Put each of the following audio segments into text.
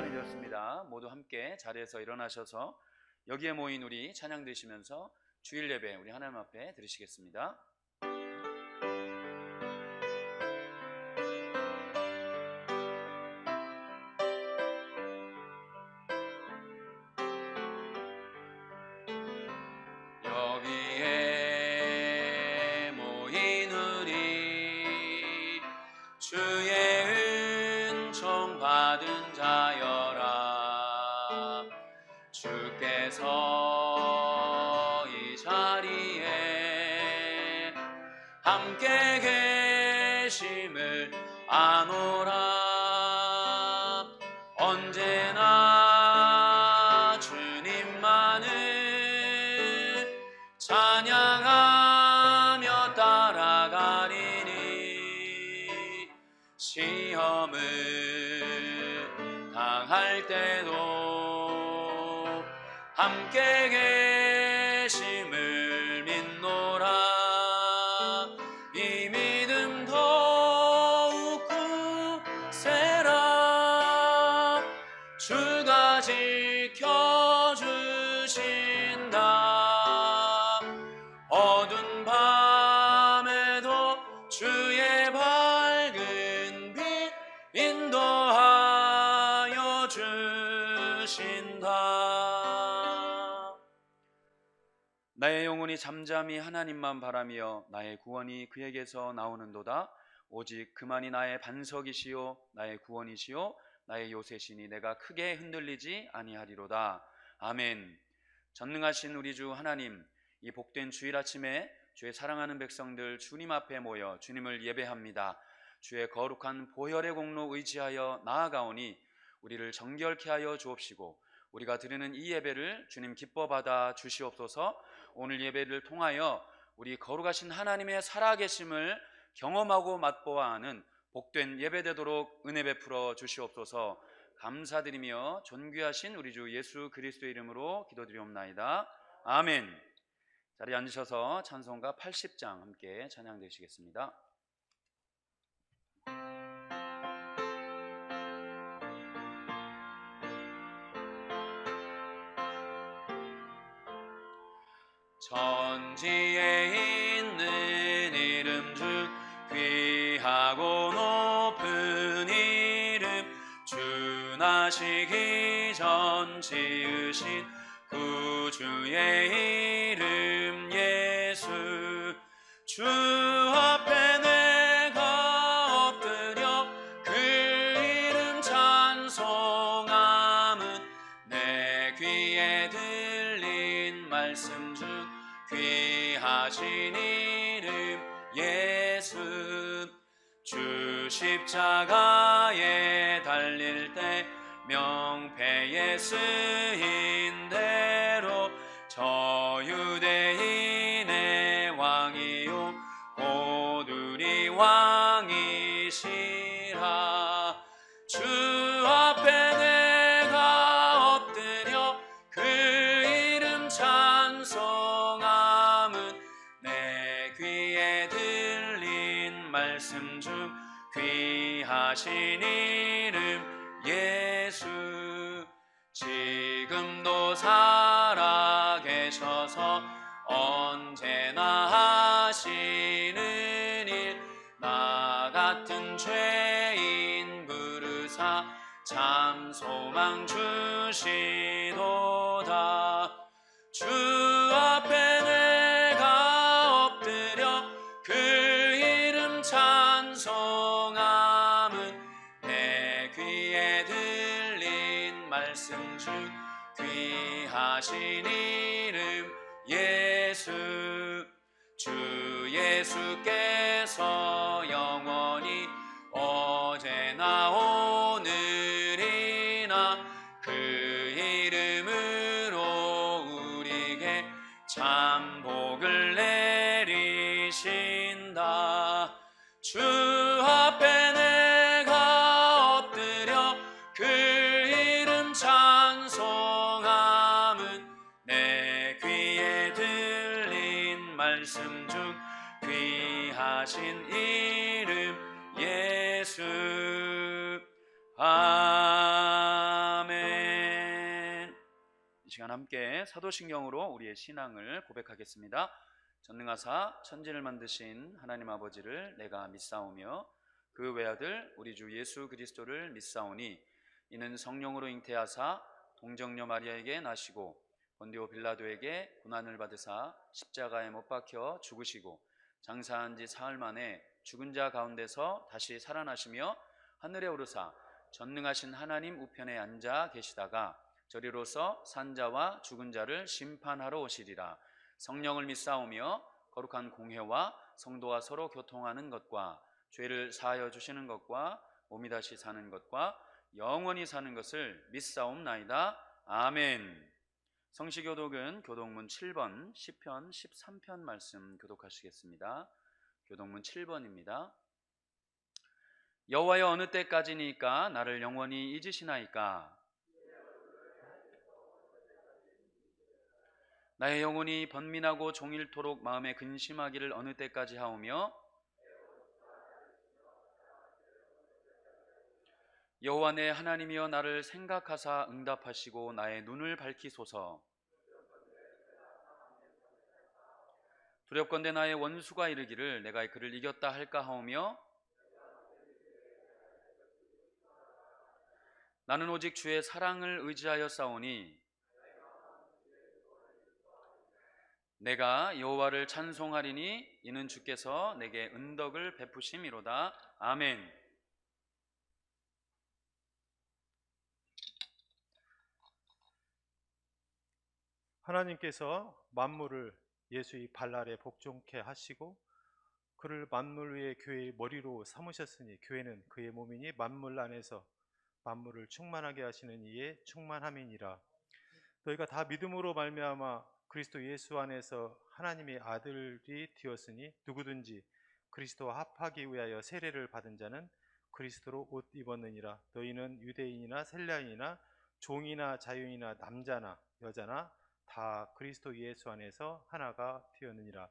시간이 되었습니다. 모두 함께 자리에서 일어나셔서 여기에 모인 우리 찬양 드시면서 주일 예배 우리 하나님 앞에 드리시겠습니다. 여기에 모인 우리 주의 은총 받은 자여라. 주께서 이 자리에 함께 계심을 아노라. 언제나 주님만을 찬양하며 따라가리니 시험을 당할 때도 함께 계심을 믿노라. 이 믿음 더욱 굳세라. 주가 지켜주신다. 어두운 밤에도 주의 밝은 빛 인도하여 주신다. 나의 영혼이 잠잠히 하나님만 바라며 나의 구원이 그에게서 나오는도다. 오직 그만이 나의 반석이시요 나의 구원이시요 나의 요새시니 내가 크게 흔들리지 아니하리로다. 아멘. 전능하신 우리 주 하나님, 이 복된 주일 아침에 주의 사랑하는 백성들 주님 앞에 모여 주님을 예배합니다. 주의 거룩한 보혈의 공로 의지하여 나아가오니 우리를 정결케 하여 주옵시고 우리가 드리는 이 예배를 주님 기뻐 받아 주시옵소서. 오늘 예배를 통하여 우리 거룩하신 하나님의 살아계심을 경험하고 맛보아 하는 복된 예배 되도록 은혜 베풀어 주시옵소서. 감사드리며 존귀하신 우리 주 예수 그리스도의 이름으로 기도드리옵나이다. 아멘. 자리에 앉으셔서 찬송가 80장 함께 찬양되시겠습니다. 천지에 있는 이름 중 귀하고 높은 이름, 주 나시기 전 지으신 구주의 이름 예수. 주 앞에 내가 엎드려 그 이름 찬송함은 내 귀에 들린 말씀 중 귀하신 이름 예수. 주 십자가에 달릴 때 명패에 쓰인 대로 저 유대인의 왕이요 고두리 왕이시라. 주 앞에 내가 엎드려 그 이름 찬송함은 내 귀에 들린 말씀 중 귀하신 이름 예수. 지금도 살아계셔서 언제나 하시는 일, 나 같은 죄인 부르사 참 소망 주시도다. 주 앞에 내가 엎드려 그 이름 찬송함은 내 귀에 들린 말씀 중 귀하신 이름 예수. 주 예수께서 영원히 어제나 오늘이나 그 이름으로 우리에게 참 복을 내리신다. 주 앞에 내가 엎드려 그 이름 찬송함은 내 귀에 들린 말씀 중 귀하신 이름 예수. 아멘. 함께 사도신경으로 우리의 신앙을 고백하겠습니다. 전능하사 천지를 만드신 하나님 아버지를 내가 믿사오며 그 외아들 우리 주 예수 그리스도를 믿사오니 이는 성령으로 잉태하사 동정녀 마리아에게 나시고 본디오 빌라도에게 고난을 받으사 십자가에 못 박혀 죽으시고 장사한 지 사흘 만에 죽은 자 가운데서 다시 살아나시며 하늘에 오르사 전능하신 하나님 우편에 앉아 계시다가 저리로서 산자와 죽은 자를 심판하러 오시리라. 성령을 믿사오며 거룩한 공회와 성도와 서로 교통하는 것과 죄를 사하여 주시는 것과 몸이 다시 사는 것과 영원히 사는 것을 믿사옵나이다. 아멘. 성시교독은 교독문 7번, 시편 13편 말씀 교독하시겠습니다. 교독문 7번입니다. 여호와여 어느 때까지니까 나를 영원히 잊으시나이까? 나의 영혼이 번민하고 종일토록 마음에 근심하기를 어느 때까지 하오며 여호와 내 하나님이여 나를 생각하사 응답하시고 나의 눈을 밝히소서. 두렵건대 나의 원수가 이르기를 내가 그를 이겼다 할까 하오며 나는 오직 주의 사랑을 의지하여 싸우니 내가 여호와를 찬송하리니 이는 주께서 내게 은덕을 베푸심이로다. 아멘. 하나님께서 만물을 예수의 발 아래 복종케 하시고 그를 만물 위에 교회의 머리로 삼으셨으니 교회는 그의 몸이니 만물 안에서 만물을 충만하게 하시는 이의 충만함이니라. 너희가 다 믿음으로 말미암아 그리스도 예수 안에서 하나님의 아들이 되었으니 누구든지 그리스도와 합하기 위하여 세례를 받은 자는 그리스도로 옷 입었느니라. 너희는 유대인이나 셀라인이나 종이나 자유인이나 남자나 여자나 다 그리스도 예수 안에서 하나가 되었느니라.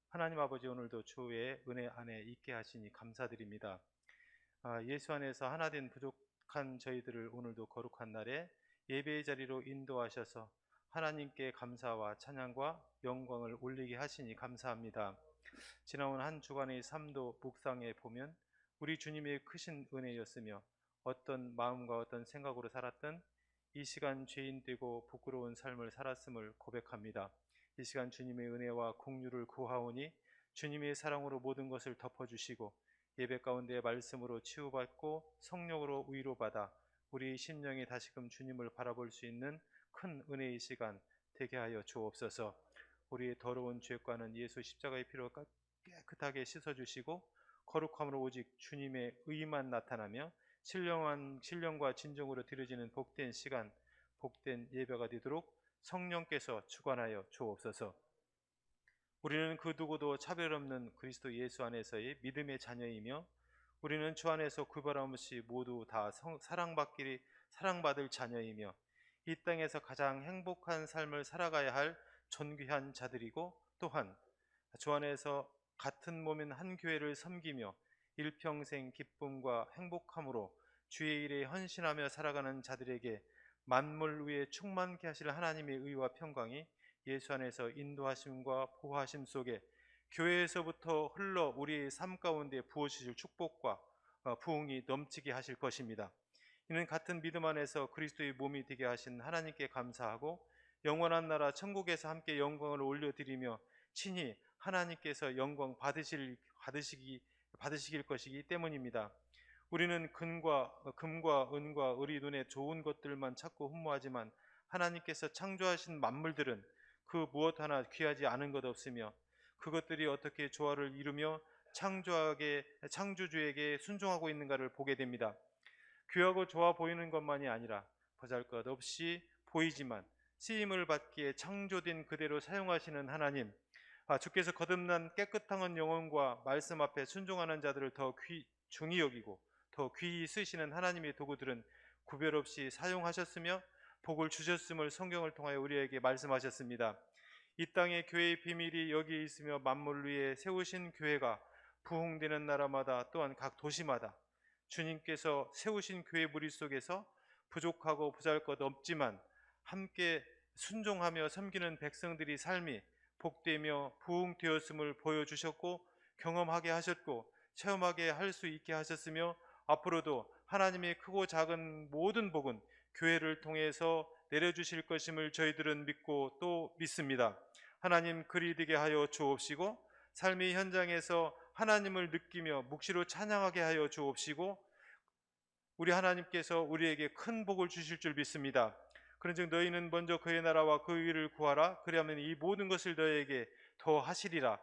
하나님 아버지, 오늘도 주의 은혜 안에 있게 하시니 감사드립니다. 예수 안에서 하나된 부족한 저희들을 오늘도 거룩한 날에 예배의 자리로 인도하셔서 하나님께 감사와 찬양과 영광을 올리게 하시니 감사합니다. 지나온 한 주간의 삶도 묵상해 보면 우리 주님의 크신 은혜였으며 어떤 마음과 어떤 생각으로 살았던 이 시간 죄인 되고 부끄러운 삶을 살았음을 고백합니다. 이 시간 주님의 은혜와 긍휼을 구하오니 주님의 사랑으로 모든 것을 덮어주시고 예배 가운데 말씀으로 치유받고 성령으로 위로받아 우리 심령이 다시금 주님을 바라볼 수 있는 큰 은혜의 시간 되게 하여 주옵소서. 우리의 더러운 죄과는 예수 십자가의 피로 깨끗하게 씻어주시고 거룩함으로 오직 주님의 의만 나타나며 신령과 진정으로 드려지는 복된 시간, 복된 예배가 되도록 성령께서 주관하여 주옵소서. 우리는 그 누구도 차별 없는 그리스도 예수 안에서의 믿음의 자녀이며 우리는 주 안에서 구별함 없이 모두 다 사랑받을 자녀이며 이 땅에서 가장 행복한 삶을 살아가야 할 존귀한 자들이고 또한 주 안에서 같은 몸인 한 교회를 섬기며 일평생 기쁨과 행복함으로 주의 일에 헌신하며 살아가는 자들에게 만물 위에 충만케 하실 하나님의 의와 평강이 예수 안에서 인도하심과 보호하심 속에 교회에서부터 흘러 우리의 삶 가운데 부어주실 축복과 부흥이 넘치게 하실 것입니다. 이는 같은 믿음 안에서 그리스도의 몸이 되게 하신 하나님께 감사하고 영원한 나라 천국에서 함께 영광을 올려드리며 친히 하나님께서 영광 받으실 것이기 때문입니다. 우리는 금과 은과 우리 눈에 좋은 것들만 찾고 흠모하지만 하나님께서 창조하신 만물들은 그 무엇 하나 귀하지 않은 것 없으며 그것들이 어떻게 조화를 이루며 창조주에게 순종하고 있는가를 보게 됩니다. 귀하고 좋아 보이는 것만이 아니라 보잘것없이 보이지만 쓰임을 받기에 창조된 그대로 사용하시는 하나님, 주께서 거듭난 깨끗한 영혼과 말씀 앞에 순종하는 자들을 더 중히 여기고 더 귀히 쓰시는 하나님의 도구들은 구별 없이 사용하셨으며 복을 주셨음을 성경을 통하여 우리에게 말씀하셨습니다. 이 땅의 교회의 비밀이 여기에 있으며 만물 위에 세우신 교회가 부흥되는 나라마다 또한 각 도시마다 주님께서 세우신 교회 무리 속에서 부족하고 보잘것 없지만 함께 순종하며 섬기는 백성들이 삶이 복되며 부흥되었음을 보여주셨고 경험하게 하셨고 체험하게 할 수 있게 하셨으며 앞으로도 하나님의 크고 작은 모든 복은 교회를 통해서 내려주실 것임을 저희들은 믿고 또 믿습니다. 하나님 그리 되게 하여 주옵시고 삶의 현장에서 하나님을 느끼며 묵시로 찬양하게 하여 주옵시고 우리 하나님께서 우리에게 큰 복을 주실 줄 믿습니다. 그런즉 너희는 먼저 그의 나라와 그 의를 구하라. 그리하면 이 모든 것을 너희에게 더 하시리라.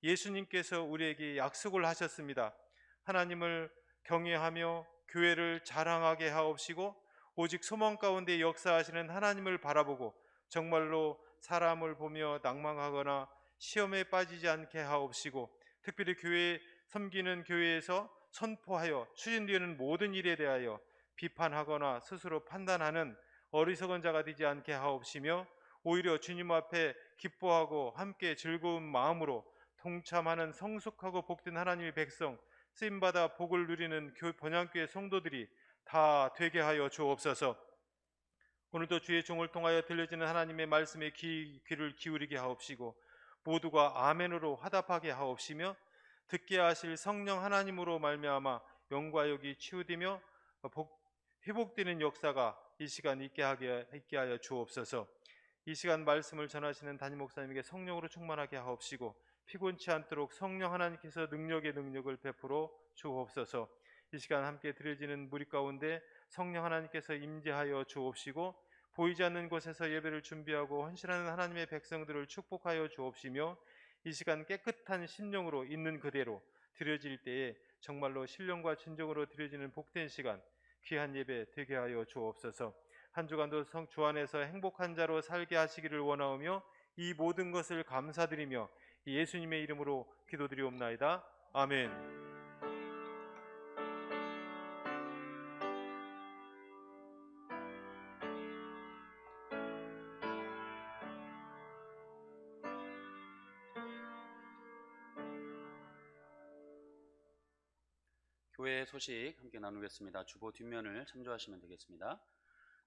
예수님께서 우리에게 약속을 하셨습니다. 하나님을 경외하며 교회를 자랑하게 하옵시고 오직 소망 가운데 역사하시는 하나님을 바라보고 정말로 사람을 보며 낭망하거나 시험에 빠지지 않게 하옵시고 특별히 교회 섬기는 교회에서 선포하여 추진되는 모든 일에 대하여 비판하거나 스스로 판단하는 어리석은 자가 되지 않게 하옵시며 오히려 주님 앞에 기뻐하고 함께 즐거운 마음으로 동참하는 성숙하고 복된 하나님의 백성 쓰임받아 복을 누리는 번향교회 성도들이 다 되게 하여 주옵소서. 오늘도 주의 종을 통하여 들려지는 하나님의 말씀에 귀를 기울이게 하옵시고 모두가 아멘으로 화답하게 하옵시며 듣게 하실 성령 하나님으로 말미암아 영과 욕이 치유되며 회복되는 역사가 이 시간 있게 하여 주옵소서. 이 시간 말씀을 전하시는 담임 목사님에게 성령으로 충만하게 하옵시고 피곤치 않도록 성령 하나님께서 능력의 능력을 베풀어 주옵소서. 이 시간 함께 드려지는 무리 가운데 성령 하나님께서 임재하여 주옵시고 보이지 않는 곳에서 예배를 준비하고 헌신하는 하나님의 백성들을 축복하여 주옵시며 이 시간 깨끗한 심령으로 있는 그대로 드려질 때에 정말로 신령과 진정으로 드려지는 복된 시간 귀한 예배 되게 하여 주옵소서. 한 주간도 주 안에서 행복한 자로 살게 하시기를 원하오며 이 모든 것을 감사드리며 예수님의 이름으로 기도드리옵나이다. 아멘. 교회의 소식 함께 나누겠습니다. 주보 뒷면을 참조하시면 되겠습니다.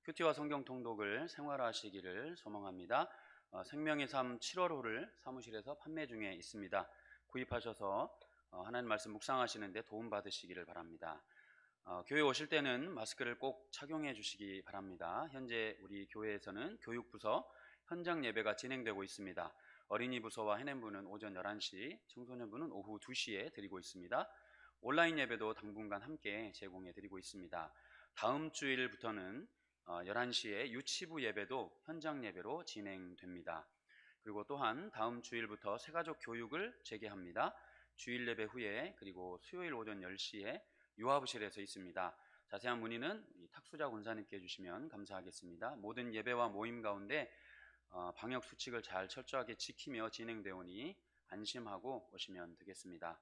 큐티와 성경 통독을 생활화하시기를 소망합니다. 생명의 삶 7월호를 사무실에서 판매 중에 있습니다. 구입하셔서 하나님 말씀 묵상하시는데 도움 받으시기를 바랍니다. 교회 오실 때는 마스크를 꼭 착용해 주시기 바랍니다. 현재 우리 교회에서는 교육부서 현장 예배가 진행되고 있습니다. 어린이 부서와 해냄부는 오전 11시, 청소년부는 오후 2시에 드리고 있습니다. 온라인 예배도 당분간 함께 제공해 드리고 있습니다. 다음 주일부터는 11시에 유치부 예배도 현장 예배로 진행됩니다. 그리고 또한 다음 주일부터 새가족 교육을 재개합니다. 주일 예배 후에 그리고 수요일 오전 10시에 유아부실에서 있습니다. 자세한 문의는 탁수자 권사님께 주시면 감사하겠습니다. 모든 예배와 모임 가운데 방역 수칙을 잘 철저하게 지키며 진행되오니 안심하고 오시면 되겠습니다.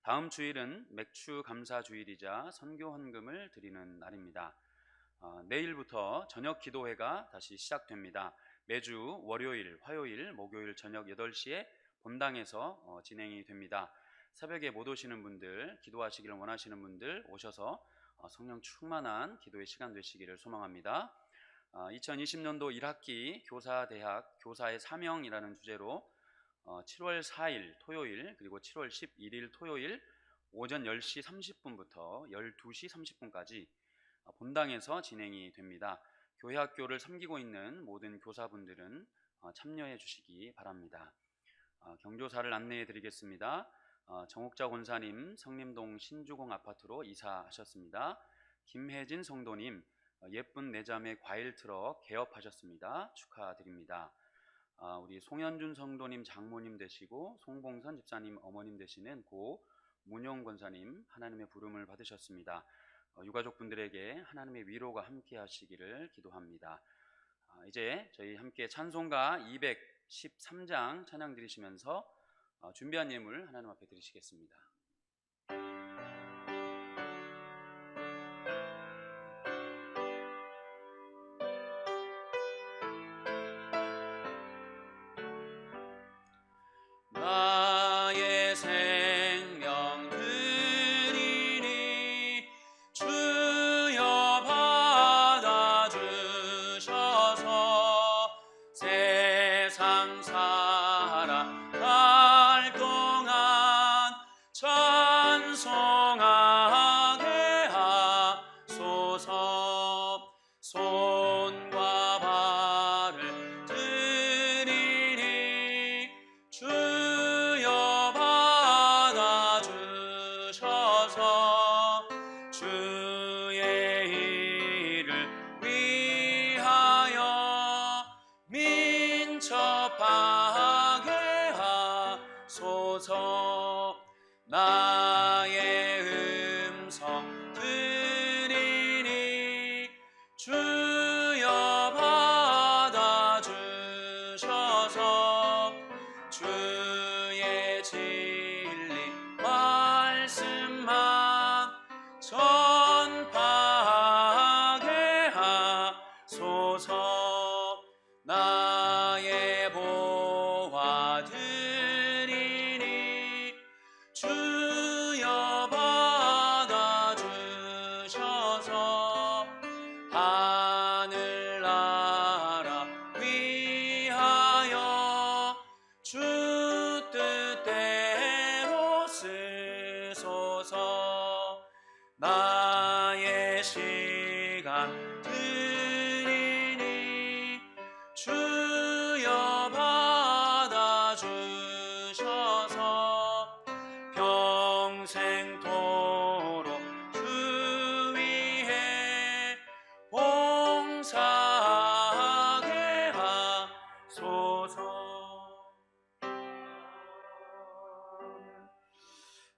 다음 주일은 맥주 감사 주일이자 선교 헌금을 드리는 날입니다. 내일부터 저녁 기도회가 다시 시작됩니다. 매주 월요일, 화요일, 목요일 저녁 8시에 본당에서 진행이 됩니다. 새벽에 못 오시는 분들, 기도하시기를 원하시는 분들 오셔서 성령 충만한 기도의 시간 되시기를 소망합니다. 2020년도 1학기 교사대학 교사의 사명이라는 주제로 7월 4일 토요일 그리고 7월 11일 토요일 오전 10시 30분부터 12시 30분까지 본당에서 진행이 됩니다. 교회 학교를 섬기고 있는 모든 교사분들은 참여해 주시기 바랍니다. 경조사를 안내해 드리겠습니다. 정옥자 권사님 성림동 신주공 아파트로 이사하셨습니다. 김혜진 성도님 예쁜 내자매 과일 트럭 개업하셨습니다. 축하드립니다. 우리 송현준 성도님 장모님 되시고 송봉선 집사님 어머님 되시는 고 문용 권사님 하나님의 부름을 받으셨습니다. 유가족분들에게 하나님의 위로가 함께 하시기를 기도합니다. 이제 저희 함께 찬송가 213장 찬양 드리시면서 준비한 예물 하나님 앞에 드리시겠습니다. 나의 생명 드리니 주여 받아주셔서 나라 갈 동안 찬송하게 하소서. 손과 발을 드리니 주여 받아주셔서 주의 일을 위하여 민첩하게 하소서. 나의 음성 들으니 주여 받아주셔서 주의 진리 말씀만 전파하게 하소서. 나의 보화 드리니 주여 받아주셔서 하늘나라 위하여 주 뜻대로 쓰소서. 나의 시간 드리니 주여 받아주셔서 평생토록 주 위해 봉사하게 하소서.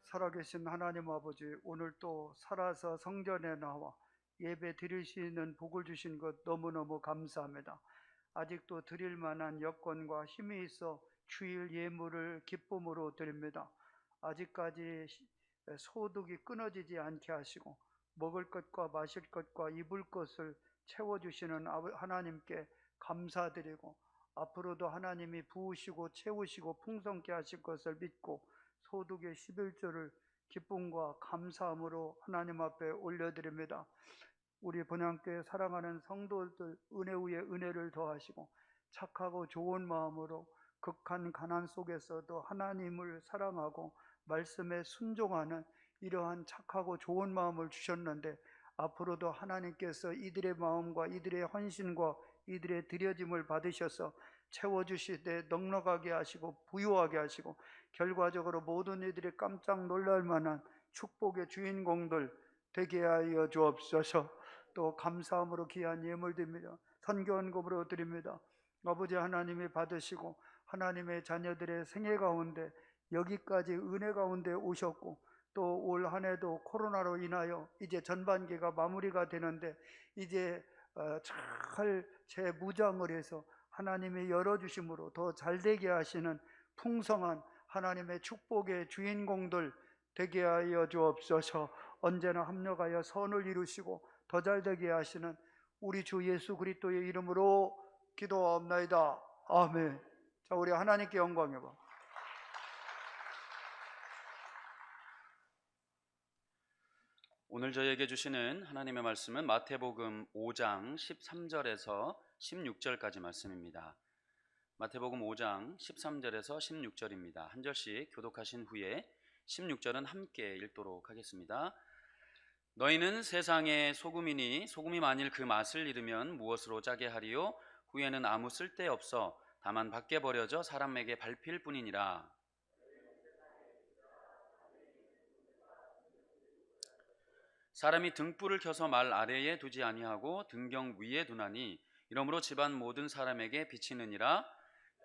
살아계신 하나님 아버지, 오늘 또 살아서 성전에 나와 예배 드릴 수 있는 복을 주신 것 너무너무 감사합니다. 아직도 드릴 만한 여건과 힘이 있어 주일 예물을 기쁨으로 드립니다. 아직까지 소득이 끊어지지 않게 하시고 먹을 것과 마실 것과 입을 것을 채워주시는 하나님께 감사드리고, 앞으로도 하나님이 부으시고 채우시고 풍성케 하실 것을 믿고 소득의 11조를 기쁨과 감사함으로 하나님 앞에 올려드립니다. 우리 본향교회 사랑하는 성도들 은혜 위에 은혜를 더하시고 착하고 좋은 마음으로 극한 가난 속에서도 하나님을 사랑하고 말씀에 순종하는 이러한 착하고 좋은 마음을 주셨는데, 앞으로도 하나님께서 이들의 마음과 이들의 헌신과 이들의 드려짐을 받으셔서 채워주시되 넉넉하게 하시고 부유하게 하시고 결과적으로 모든 이들이 깜짝 놀랄 만한 축복의 주인공들 되게 하여 주옵소서. 또 감사함으로 귀한 예물 드립니다. 선교헌금으로 드립니다. 아버지 하나님이 받으시고 하나님의 자녀들의 생애 가운데 여기까지 은혜 가운데 오셨고, 또 올 한 해도 코로나로 인하여 이제 전반기가 마무리가 되는데 이제 잘 재무장을 해서 하나님이 열어주심으로 더 잘되게 하시는 풍성한 하나님의 축복의 주인공들 되게 하여 주옵소서. 언제나 합력하여 선을 이루시고 더 잘되게 하시는 우리 주 예수 그리스도의 이름으로 기도하옵나이다. 아멘. 자, 우리 하나님께 영광해봐. 오늘 저희에게 주시는 하나님의 말씀은 마태복음 5장 13절에서 16절까지 말씀입니다. 마태복음 5장 13절에서 16절입니다. 한 절씩 교독하신 후에 16절은 함께 읽도록 하겠습니다. 너희는 세상의 소금이니 소금이 만일 그 맛을 잃으면 무엇으로 짜게 하리요? 후에는 아무 쓸데없어 다만 밖에 버려져 사람에게 밟힐 뿐이니라. 사람이 등불을 켜서 말 아래에 두지 아니하고 등경 위에 두나니 이러므로 집안 모든 사람에게 비치느니라.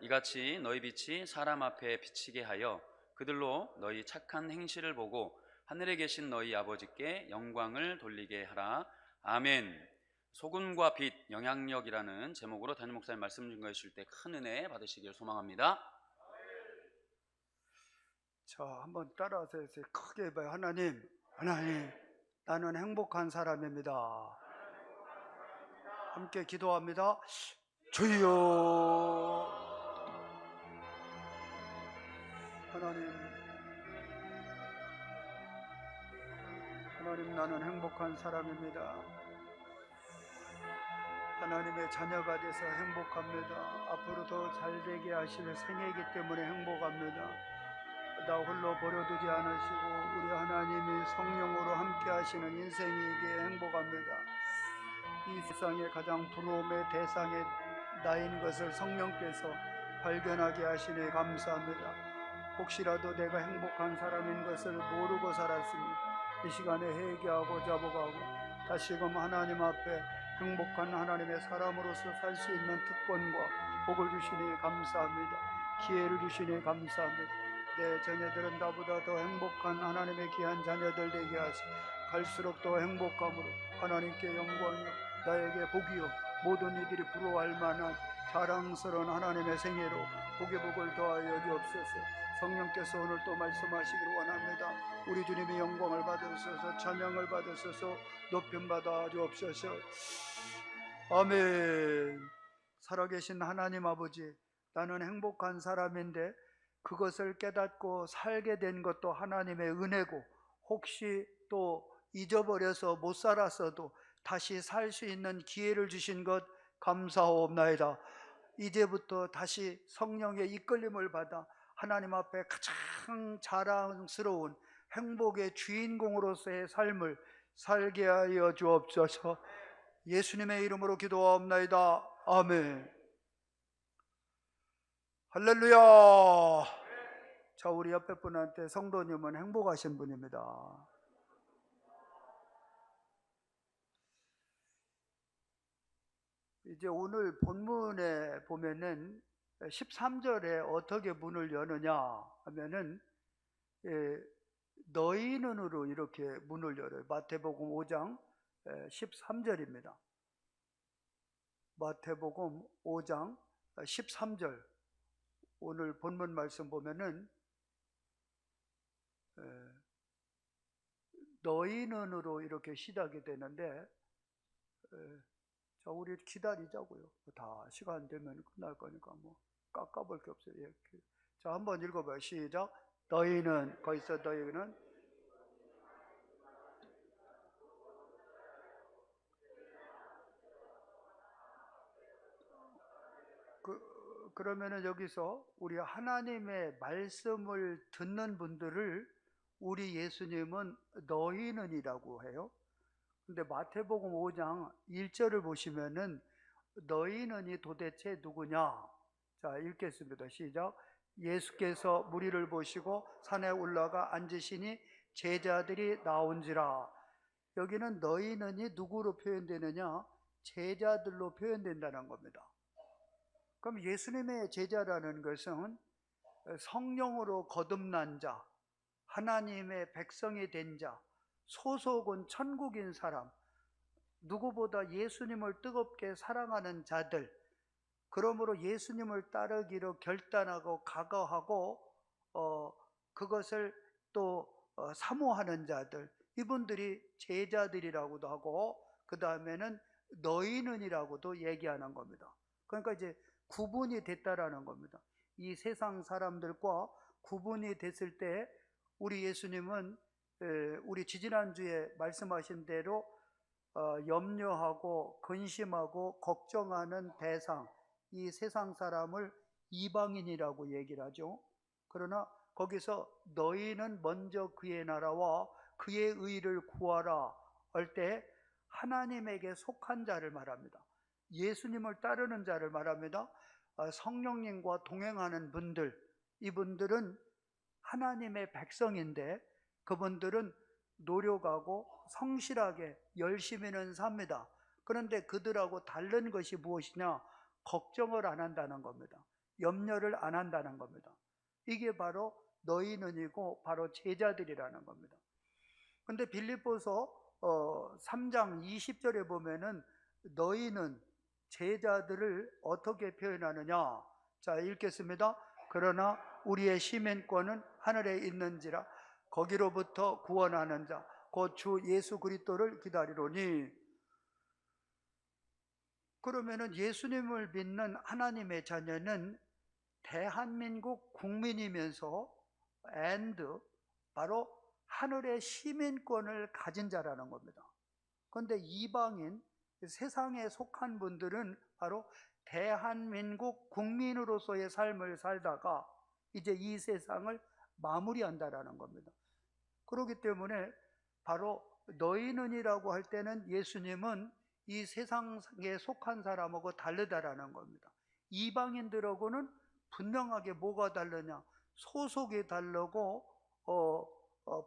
이같이 너희 빛이 사람 앞에 비치게 하여 그들로 너희 착한 행실을 보고 하늘에 계신 너희 아버지께 영광을 돌리게 하라. 아멘. 소금과 빛, 영향력이라는 제목으로 담임 목사님 말씀 증거해 주실 때 큰 은혜 받으시길 소망합니다. 자, 한번 따라서 크게 해봐요. 하나님, 나는 행복한 사람입니다. 함께 기도합니다. 주여. 하나님, 나는 행복한 사람입니다. 하나님의 자녀가 돼서 행복합니다. 앞으로 더 잘되게 하실 생애이기 때문에 행복합니다. 나 홀로 버려두지 않으시고 우리 하나님이 성령으로 함께 하시는 인생이기에 행복합니다. 이 세상의 가장 부러움의 대상의 나인 것을 성령께서 발견하게 하시니 감사합니다. 혹시라도 내가 행복한 사람인 것을 모르고 살았으니 이 시간에 회개하고 자복하고 다시금 하나님 앞에 행복한 하나님의 사람으로서 살 수 있는 특권과 복을 주시니 감사합니다. 기회를 주시니 감사합니다. 내 자녀들은 나보다 더 행복한 하나님의 귀한 자녀들 되게 하시고 갈수록 더 행복함으로 하나님께 영광이요 나에게 복이요 모든 이들이 부러워할 만한 자랑스러운 하나님의 생애로 복의 복을 더하여 주옵소서. 성령께서 오늘 또 말씀하시기를 원합니다. 우리 주님이 영광을 받으소서, 찬양을 받으소서, 높임 받아 주옵소서. 아멘. 살아계신 하나님 아버지, 나는 행복한 사람인데 그것을 깨닫고 살게 된 것도 하나님의 은혜고, 혹시 또 잊어버려서 못 살았어도 다시 살 수 있는 기회를 주신 것 감사하옵나이다. 이제부터 다시 성령의 이끌림을 받아 하나님 앞에 가장 자랑스러운 행복의 주인공으로서의 삶을 살게 하여 주옵소서. 예수님의 이름으로 기도하옵나이다. 아멘. 할렐루야. 자, 우리 옆에 분한테 성도님은 행복하신 분입니다. 이제 오늘 본문에 보면은 13절에 어떻게 문을 여느냐 하면은 너희 눈으로 이렇게 문을 열어요. 마태복음 5장 13절입니다. 마태복음 5장 13절 오늘 본문 말씀 보면은 너희 눈으로 이렇게 시작이 되는데, 자, 우리 기다리자고요. 다 시간 되면 끝날 거니까 뭐 깎아볼 게 없어요. 예. 자, 한번 읽어봐요. 시작. 너희는, 거기서 너희는 그러면은 여기서 우리 하나님의 말씀을 듣는 분들을 우리 예수님은 너희는이라고 해요. 근데 마태복음 5장 1절을 보시면은 너희는이 도대체 누구냐? 자, 읽겠습니다. 시작. 예수께서 무리를 보시고 산에 올라가 앉으시니 제자들이 나온지라. 여기는 너희는이 누구로 표현되느냐? 제자들로 표현된다는 겁니다. 그럼 예수님의 제자라는 것은 성령으로 거듭난 자, 하나님의 백성이 된 자, 소속은 천국인 사람, 누구보다 예수님을 뜨겁게 사랑하는 자들, 그러므로 예수님을 따르기로 결단하고 각오하고 그것을 또 사모하는 자들, 이분들이 제자들이라고도 하고, 그 다음에는 너희는이라고도 얘기하는 겁니다. 그러니까 이제 구분이 됐다라는 겁니다. 이 세상 사람들과 구분이 됐을 때 우리 예수님은 우리 지지난주에 말씀하신 대로 염려하고 근심하고 걱정하는 대상, 이 세상 사람을 이방인이라고 얘기를 하죠. 그러나 거기서 너희는 먼저 그의 나라와 그의 의를 구하라 할 때 하나님에게 속한 자를 말합니다. 예수님을 따르는 자를 말합니다. 성령님과 동행하는 분들, 이분들은 하나님의 백성인데 그분들은 노력하고 성실하게 열심히는 삽니다. 그런데 그들하고 다른 것이 무엇이냐? 걱정을 안 한다는 겁니다. 염려를 안 한다는 겁니다. 이게 바로 너희는이고 바로 제자들이라는 겁니다. 근데 빌립보서 3장 20절에 보면은 너희는 제자들을 어떻게 표현하느냐? 자, 읽겠습니다. 그러나 우리의 시민권은 하늘에 있는지라 거기로부터 구원하는 자 곧 주 예수 그리스도를 기다리로니. 그러면은 예수님을 믿는 하나님의 자녀는 대한민국 국민이면서 바로 하늘의 시민권을 가진 자라는 겁니다. 그런데 이방인, 세상에 속한 분들은 바로 대한민국 국민으로서의 삶을 살다가 이제 이 세상을 마무리한다라는 겁니다. 그렇기 때문에 바로 너희는이라고 할 때는 예수님은 이 세상에 속한 사람하고 다르다라는 겁니다. 이방인들하고는 분명하게 뭐가 다르냐? 소속이 다르고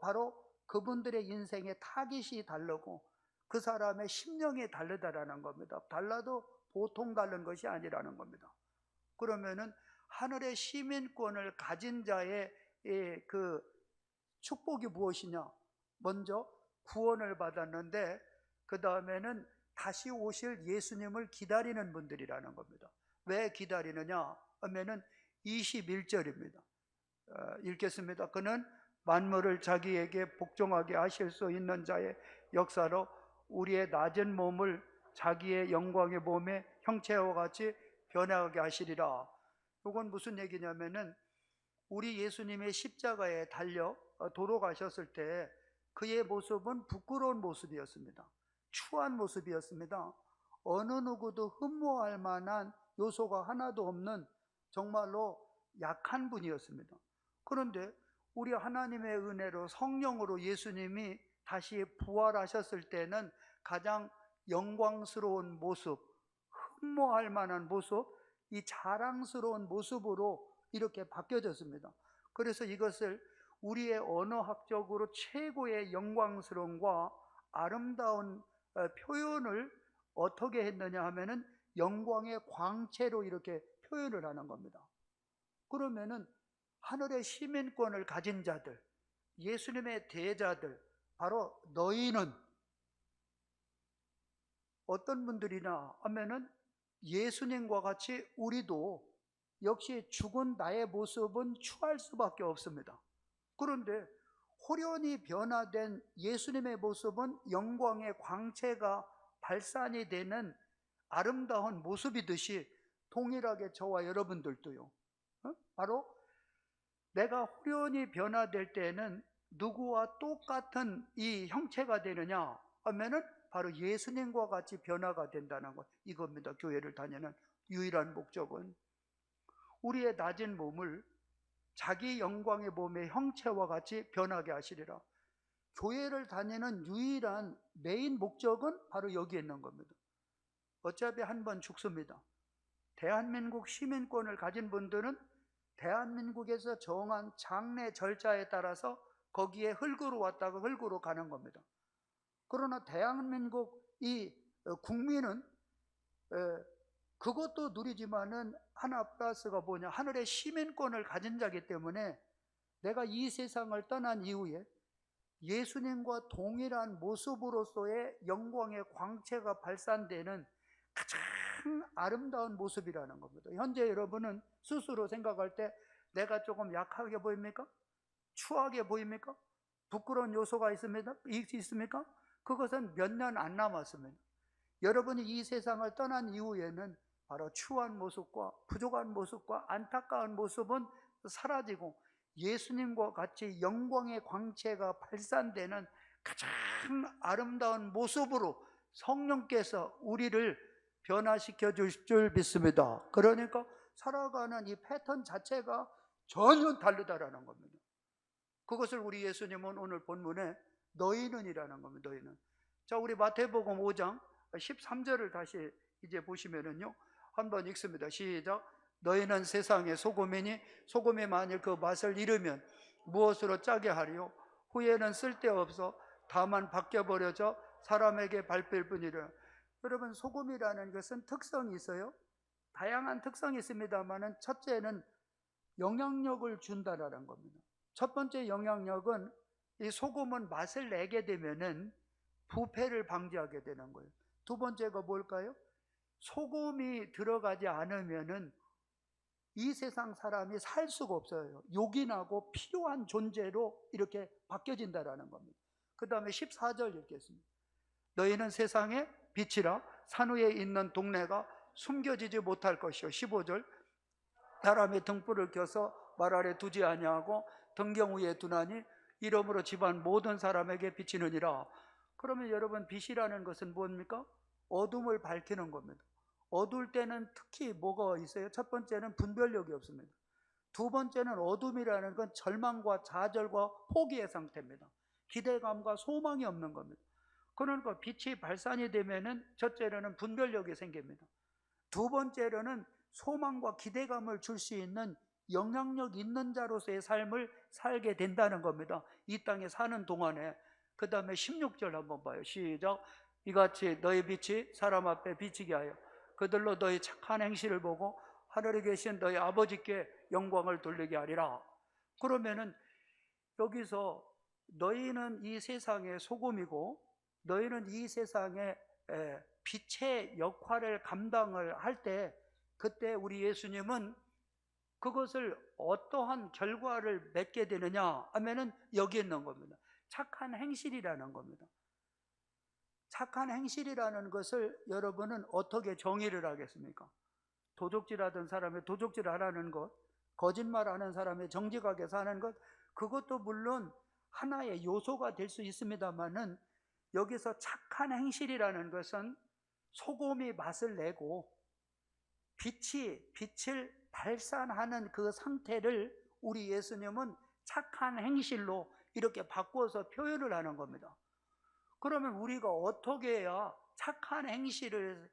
바로 그분들의 인생의 타깃이 다르고 그 사람의 심령이 다르다라는 겁니다. 달라도 보통 다른 것이 아니라는 겁니다. 그러면은 하늘의 시민권을 가진 자의 그 축복이 무엇이냐? 먼저 구원을 받았는데 그 다음에는 다시 오실 예수님을 기다리는 분들이라는 겁니다. 왜 기다리느냐 하면은 21절입니다. 읽겠습니다. 그는 만물을 자기에게 복종하게 하실 수 있는 자의 역사로 우리의 낮은 몸을 자기의 영광의 몸의 형체와 같이 변화하게 하시리라. 이건 무슨 얘기냐면은 우리 예수님의 십자가에 달려 돌아가셨을 때 그의 모습은 부끄러운 모습이었습니다. 추한 모습이었습니다. 어느 누구도 흠모할 만한 요소가 하나도 없는 정말로 약한 분이었습니다. 그런데 우리 하나님의 은혜로 성령으로 예수님이 다시 부활하셨을 때는 가장 영광스러운 모습, 흠모할 만한 모습, 이 자랑스러운 모습으로 이렇게 바뀌어졌습니다. 그래서 이것을 우리의 언어학적으로 최고의 영광스러움과 아름다운 표현을 어떻게 했느냐 하면은 영광의 광채로 이렇게 표현을 하는 겁니다. 그러면은 하늘의 시민권을 가진 자들, 예수님의 대자들, 바로 너희는 어떤 분들이나 하면은 예수님과 같이 우리도 역시 죽은 나의 모습은 추할 수밖에 없습니다. 그런데 호련히 변화된 예수님의 모습은 영광의 광채가 발산이 되는 아름다운 모습이듯이 동일하게 저와 여러분들도요. 바로 내가 호련히 변화될 때는 누구와 똑같은 이 형체가 되느냐 하면은 바로 예수님과 같이 변화가 된다는 것, 이겁니다. 교회를 다니는 유일한 목적은 우리의 낮은 몸을 자기 영광의 몸의 형체와 같이 변하게 하시리라. 교회를 다니는 유일한 메인 목적은 바로 여기에 있는 겁니다. 어차피 한 번 죽습니다. 대한민국 시민권을 가진 분들은 대한민국에서 정한 장례 절차에 따라서 거기에 흙으로 왔다가 흙으로 가는 겁니다. 그러나 대한민국 이 국민은 그것도 누리지만은 하나 플러스가 뭐냐, 하늘의 시민권을 가진 자이기 때문에 내가 이 세상을 떠난 이후에 예수님과 동일한 모습으로서의 영광의 광채가 발산되는 가장 아름다운 모습이라는 겁니다. 현재 여러분은 스스로 생각할 때 내가 조금 약하게 보입니까? 추하게 보입니까? 부끄러운 요소가 있습니까? 그것은 몇 년 안 남았습니다. 여러분이 이 세상을 떠난 이후에는 바로 추한 모습과 부족한 모습과 안타까운 모습은 사라지고 예수님과 같이 영광의 광채가 발산되는 가장 아름다운 모습으로 성령께서 우리를 변화시켜 주실 줄 믿습니다. 그러니까 살아가는 이 패턴 자체가 전혀 다르다라는 겁니다. 그것을 우리 예수님은 오늘 본문에 너희는이라는 겁니다. 너희는. 자, 우리 마태복음 5장 13절을 다시 이제 보시면은요, 한번 읽습니다. 시작. 너희는 세상의 소금이니 소금이 만일 그 맛을 잃으면 무엇으로 짜게 하리요? 후에는 쓸데없어 다만 벗겨버려져 사람에게 밟힐 뿐이라. 여러분, 소금이라는 것은 특성이 있어요. 다양한 특성이 있습니다만은 첫째는 영향력을 준다라는 겁니다. 첫 번째 영향력은 이 소금은 맛을 내게 되면은 부패를 방지하게 되는 거예요. 두 번째가 뭘까요? 소금이 들어가지 않으면은 이 세상 사람이 살 수가 없어요. 요긴하고 필요한 존재로 이렇게 바뀌어진다라는 겁니다. 그 다음에 14절 읽겠습니다. 너희는 세상의 빛이라 산 위에 있는 동네가 숨겨지지 못할 것이요. 15절 사람의 등불을 켜서 말 아래 두지 아니하고 등경 위에 두나니 이러므로 집안 모든 사람에게 비치느니라. 그러면 여러분, 빛이라는 것은 뭡니까? 어둠을 밝히는 겁니다. 어두울 때는 특히 뭐가 있어요? 첫 번째는 분별력이 없습니다. 두 번째는 어둠이라는 건 절망과 좌절과 포기의 상태입니다. 기대감과 소망이 없는 겁니다. 그러니까 빛이 발산이 되면은 첫째로는 분별력이 생깁니다. 두 번째로는 소망과 기대감을 줄 수 있는 영향력 있는 자로서의 삶을 살게 된다는 겁니다. 이 땅에 사는 동안에. 그 다음에 16절 한번 봐요. 시작. 이같이 너희 빛이 사람 앞에 비치게 하여 그들로 너희 착한 행실을 보고 하늘에 계신 너희 아버지께 영광을 돌리게 하리라. 그러면은 여기서 너희는 이 세상의 소금이고 너희는 이 세상의 빛의 역할을 감당을 할 때, 그때 우리 예수님은 그것을 어떠한 결과를 맺게 되느냐 하면은 여기 있는 겁니다. 착한 행실이라는 겁니다. 착한 행실이라는 것을 여러분은 어떻게 정의를 하겠습니까? 도적질하던 사람의 도적질 안 하는 것, 거짓말하는 사람의 정직하게 사는 것, 그것도 물론 하나의 요소가 될 수 있습니다만은 여기서 착한 행실이라는 것은 소금이 맛을 내고 빛을 발산하는 그 상태를 우리 예수님은 착한 행실로 이렇게 바꿔서 표현을 하는 겁니다. 그러면 우리가 어떻게 해야 착한 행실을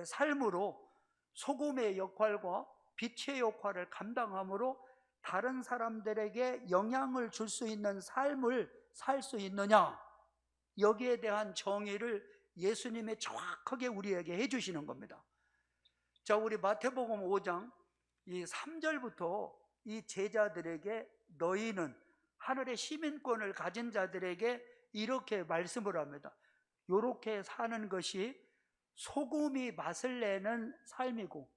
삶으로 소금의 역할과 빛의 역할을 감당함으로 다른 사람들에게 영향을 줄 수 있는 삶을 살 수 있느냐, 여기에 대한 정의를 예수님이 정확하게 우리에게 해주시는 겁니다. 자, 우리 마태복음 5장 이 3절부터 이 제자들에게 너희는 하늘의 시민권을 가진 자들에게 이렇게 말씀을 합니다. 이렇게 사는 것이 소금이 맛을 내는 삶이고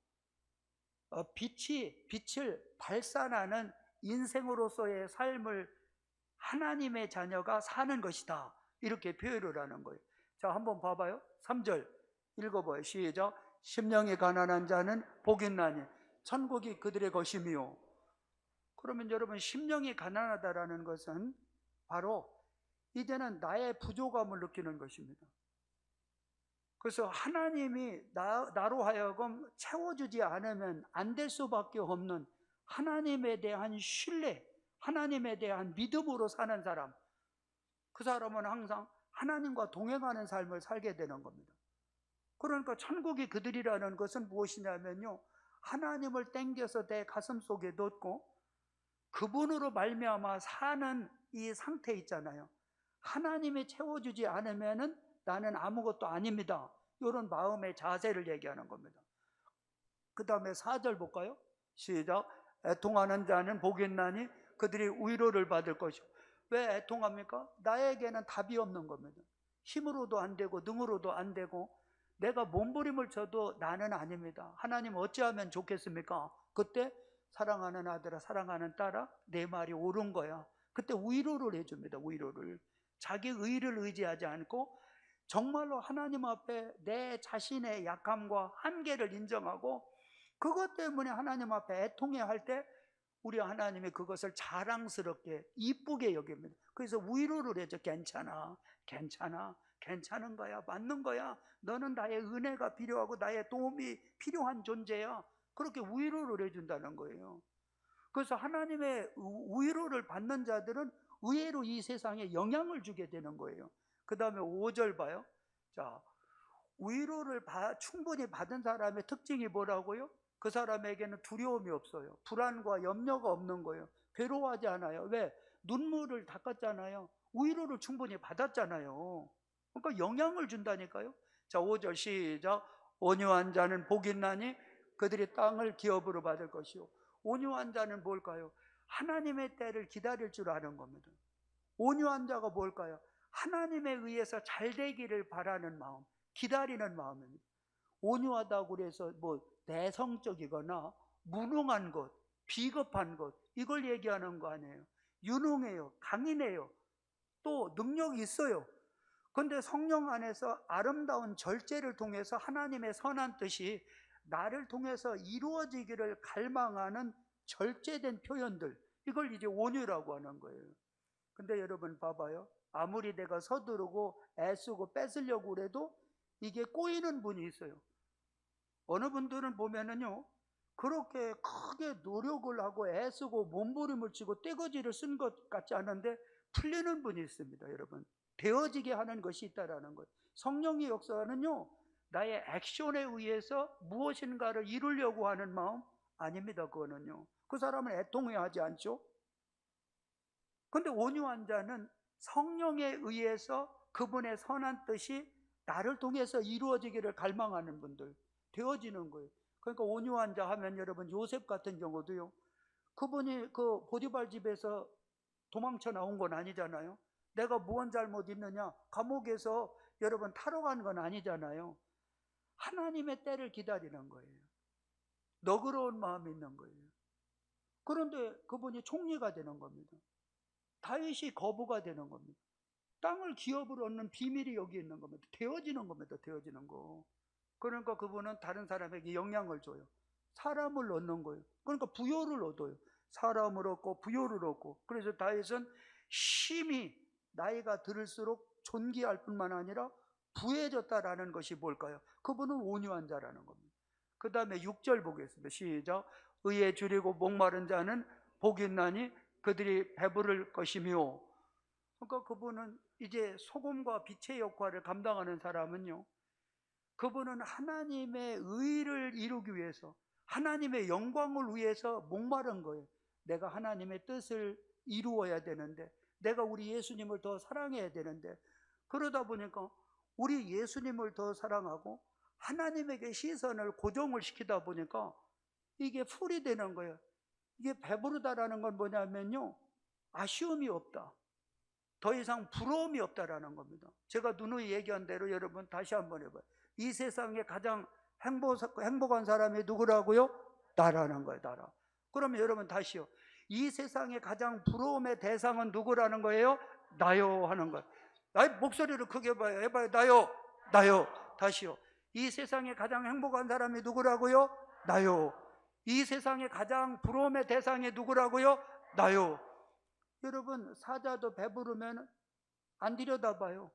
빛을 발산하는 인생으로서의 삶을 하나님의 자녀가 사는 것이다, 이렇게 표현을 하는 거예요. 자, 한번 봐봐요. 3절 읽어봐요. 시작. 심령이 가난한 자는 복이 있나니 천국이 그들의 것이며. 그러면 여러분, 심령이 가난하다라는 것은 바로 이제는 나의 부족함을 느끼는 것입니다. 그래서 하나님이 나로 하여금 채워주지 않으면 안 될 수밖에 없는 하나님에 대한 신뢰, 하나님에 대한 믿음으로 사는 사람, 그 사람은 항상 하나님과 동행하는 삶을 살게 되는 겁니다. 그러니까 천국이 그들이라는 것은 무엇이냐면요, 하나님을 땡겨서 내 가슴 속에 넣고 그분으로 말미암아 사는 이 상태 있잖아요. 하나님이 채워주지 않으면은 나는 아무것도 아닙니다, 이런 마음의 자세를 얘기하는 겁니다. 그 다음에 4절 볼까요? 시작. 애통하는 자는 복이 있나니 그들이 위로를 받을 것이요. 왜 애통합니까? 나에게는 답이 없는 겁니다. 힘으로도 안 되고 능으로도 안 되고 내가 몸부림을 쳐도 나는 아닙니다. 하나님 어찌하면 좋겠습니까? 그때 사랑하는 아들아, 사랑하는 딸아, 내 말이 옳은 거야. 그때 위로를 해줍니다. 위로를. 자기 의를 의지하지 않고 정말로 하나님 앞에 내 자신의 약함과 한계를 인정하고 그것 때문에 하나님 앞에 애통해 할 때 우리 하나님이 그것을 자랑스럽게 이쁘게 여깁니다. 그래서 위로를 해줘. 괜찮아, 괜찮아, 괜찮은 거야, 맞는 거야, 너는 나의 은혜가 필요하고 나의 도움이 필요한 존재야. 그렇게 위로를 해준다는 거예요. 그래서 하나님의 위로를 받는 자들은 의외로 이 세상에 영향을 주게 되는 거예요. 그 다음에 5절 봐요. 자, 위로를 충분히 받은 사람의 특징이 뭐라고요? 그 사람에게는 두려움이 없어요. 불안과 염려가 없는 거예요. 괴로워하지 않아요. 왜? 눈물을 닦았잖아요. 위로를 충분히 받았잖아요. 그러니까 영향을 준다니까요. 자, 5절 시작. 온유한 자는 복이 있나니 그들이 땅을 기업으로 받을 것이요. 온유한 자는 뭘까요? 하나님의 때를 기다릴 줄 아는 겁니다. 온유한 자가 뭘까요? 하나님에 의해서 잘 되기를 바라는 마음, 기다리는 마음입니다. 온유하다고 그래서 뭐 내성적이거나 무능한 것, 비겁한 것, 이걸 얘기하는 거 아니에요. 유능해요, 강인해요, 또 능력이 있어요. 그런데 성령 안에서 아름다운 절제를 통해서 하나님의 선한 뜻이 나를 통해서 이루어지기를 갈망하는 절제된 표현들, 이걸 이제 온유라고 하는 거예요. 근데 여러분 봐봐요. 아무리 내가 서두르고 애쓰고 뺏으려고 그래도 이게 꼬이는 분이 있어요. 어느 분들은 보면은요, 그렇게 크게 노력을 하고 애쓰고 몸부림을 치고 떼거지를 쓴 것 같지 않은데 풀리는 분이 있습니다, 여러분. 되어지게 하는 것이 있다라는 것. 성령의 역사는요, 나의 액션에 의해서 무엇인가를 이루려고 하는 마음 아닙니다. 그거는요, 그 사람은 애통해 하지 않죠. 근데 온유한 자는 성령에 의해서 그분의 선한 뜻이 나를 통해서 이루어지기를 갈망하는 분들, 되어지는 거예요. 그러니까 온유한 자 하면 여러분, 요셉 같은 경우도요, 그분이 그 보디발 집에서 도망쳐 나온 건 아니잖아요. 내가 무언 잘못 있느냐, 감옥에서 여러분 타러 간 건 아니잖아요. 하나님의 때를 기다리는 거예요. 너그러운 마음이 있는 거예요. 그런데 그분이 총리가 되는 겁니다. 다윗이 거부가 되는 겁니다. 땅을 기업으로 얻는 비밀이 여기 있는 겁니다. 되어지는 겁니다. 되어지는 거. 그러니까 그분은 다른 사람에게 영향을 줘요. 사람을 얻는 거예요. 그러니까 부요를 얻어요. 사람을 얻고 부요를 얻고. 그래서 다윗은 심히 나이가 들을수록 존귀할 뿐만 아니라 부해졌다라는 것이 뭘까요? 그분은 온유한 자라는 겁니다. 그 다음에 6절 보겠습니다. 시작. 의에 줄이고 목마른 자는 복이 있나니 그들이 배부를 것이며. 그러니까 그분은 이제 소금과 빛의 역할을 감당하는 사람은요, 그분은 하나님의 의를 이루기 위해서, 하나님의 영광을 위해서 목마른 거예요. 내가 하나님의 뜻을 이루어야 되는데, 내가 우리 예수님을 더 사랑해야 되는데, 그러다 보니까 우리 예수님을 더 사랑하고 하나님에게 시선을 고정을 시키다 보니까 이게 풀이 되는 거예요. 이게 배부르다라는 건 뭐냐면요, 아쉬움이 없다, 더 이상 부러움이 없다라는 겁니다. 제가 누누이 얘기한 대로 여러분 다시 한번 해봐요. 이 세상에 가장 행복한 사람이 누구라고요? 나라는 거예요. 나라. 그러면 여러분 다시요, 이 세상에 가장 부러움의 대상은 누구라는 거예요? 나요 하는 거예요. 나의 목소리를 크게 해봐요. 나요. 나요. 다시요, 이 세상에 가장 행복한 사람이 누구라고요? 나요. 이 세상에 가장 부러움의 대상이 누구라고요? 나요. 여러분, 사자도 배부르면 안 들여다봐요.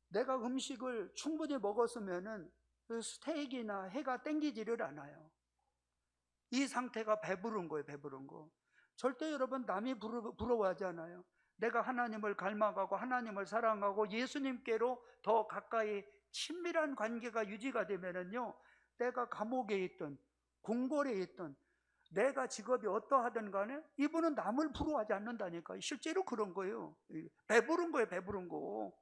내가 음식을 충분히 먹었으면은 그 스테이크나 회가 땡기지를 않아요. 이 상태가 배부른 거예요. 배부른 거. 절대 여러분 남이 부러워하지 않아요. 내가 하나님을 갈망하고 하나님을 사랑하고 예수님께로 더 가까이 친밀한 관계가 유지가 되면은요, 내가 감옥에 있든 궁궐에 있든 내가 직업이 어떠하든 간에 이분은 남을 부러워하지 않는다니까. 실제로 그런 거예요. 배부른 거예요. 배부른 거.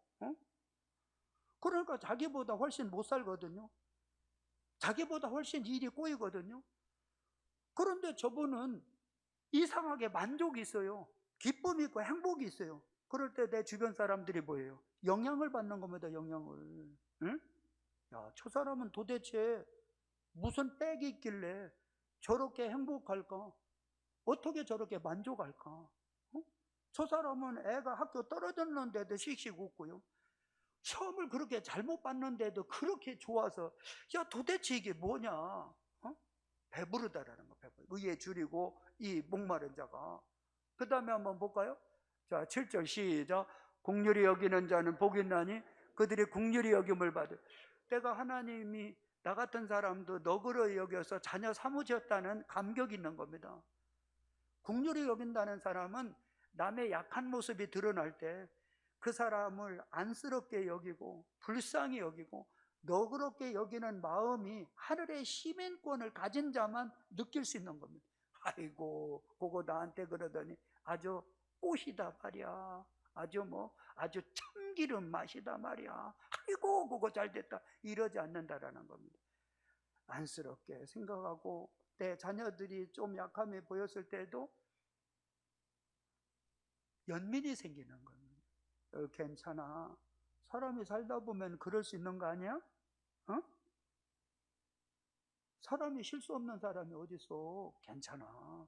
그러니까 자기보다 훨씬 못 살거든요. 자기보다 훨씬 일이 꼬이거든요. 그런데 저분은 이상하게 만족이 있어요. 기쁨이 있고 행복이 있어요. 그럴 때 내 주변 사람들이 뭐예요? 영향을 받는 겁니다. 영향을. 응? 야, 저 사람은 도대체 무슨 빽이 있길래 저렇게 행복할까? 어떻게 저렇게 만족할까? 저 사람은 애가 학교 떨어졌는데도 씩씩 웃고요, 시험을 그렇게 잘못 봤는데도 그렇게 좋아서, 야, 도대체 이게 뭐냐? 배부르다라는 거. 배부르. 의에 줄이고 이 목마른 자가. 그 다음에 한번 볼까요? 자, 7절 시작. 긍휼히 여기는 자는 복이 있나니 그들이 긍휼히 여김을 받을. 내가 하나님이 나 같은 사람도 너그러이 여겨서 자녀 삼으셨다는 감격이 있는 겁니다. 긍휼히 여긴다는 사람은 남의 약한 모습이 드러날 때 그 사람을 안쓰럽게 여기고 불쌍히 여기고 너그럽게 여기는 마음이 하늘의 시민권을 가진 자만 느낄 수 있는 겁니다. 아이고, 그거 나한테 그러더니 아주 꽃이다 말이야, 아주 참기름 맛이다 말이야, 아이고 그거 잘됐다, 이러지 않는다라는 겁니다. 안쓰럽게 생각하고 내 자녀들이 좀 약함이 보였을 때도 연민이 생기는 겁니다. 괜찮아, 사람이 살다 보면 그럴 수 있는 거 아니야? 사람이 실수 없는 사람이 어딨어? 괜찮아,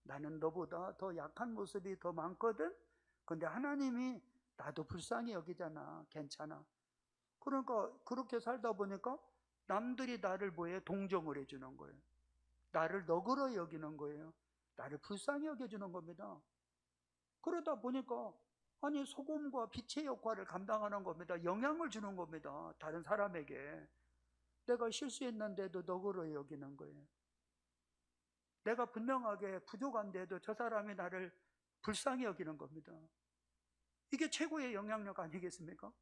나는 너보다 더 약한 모습이 더 많거든? 근데 하나님이 나도 불쌍히 여기잖아. 괜찮아. 그러니까 그렇게 살다 보니까 남들이 나를 뭐예요? 동정을 해주는 거예요. 나를 너그러이 여기는 거예요. 나를 불쌍히 여겨주는 겁니다. 그러다 보니까 아니 소금과 빛의 역할을 감당하는 겁니다. 영향을 주는 겁니다. 다른 사람에게. 내가 실수했는데도 너그러이 여기는 거예요. 내가 분명하게 부족한데도 저 사람이 나를 불쌍히 여기는 겁니다. 이게 최고의 영향력 아니겠습니까?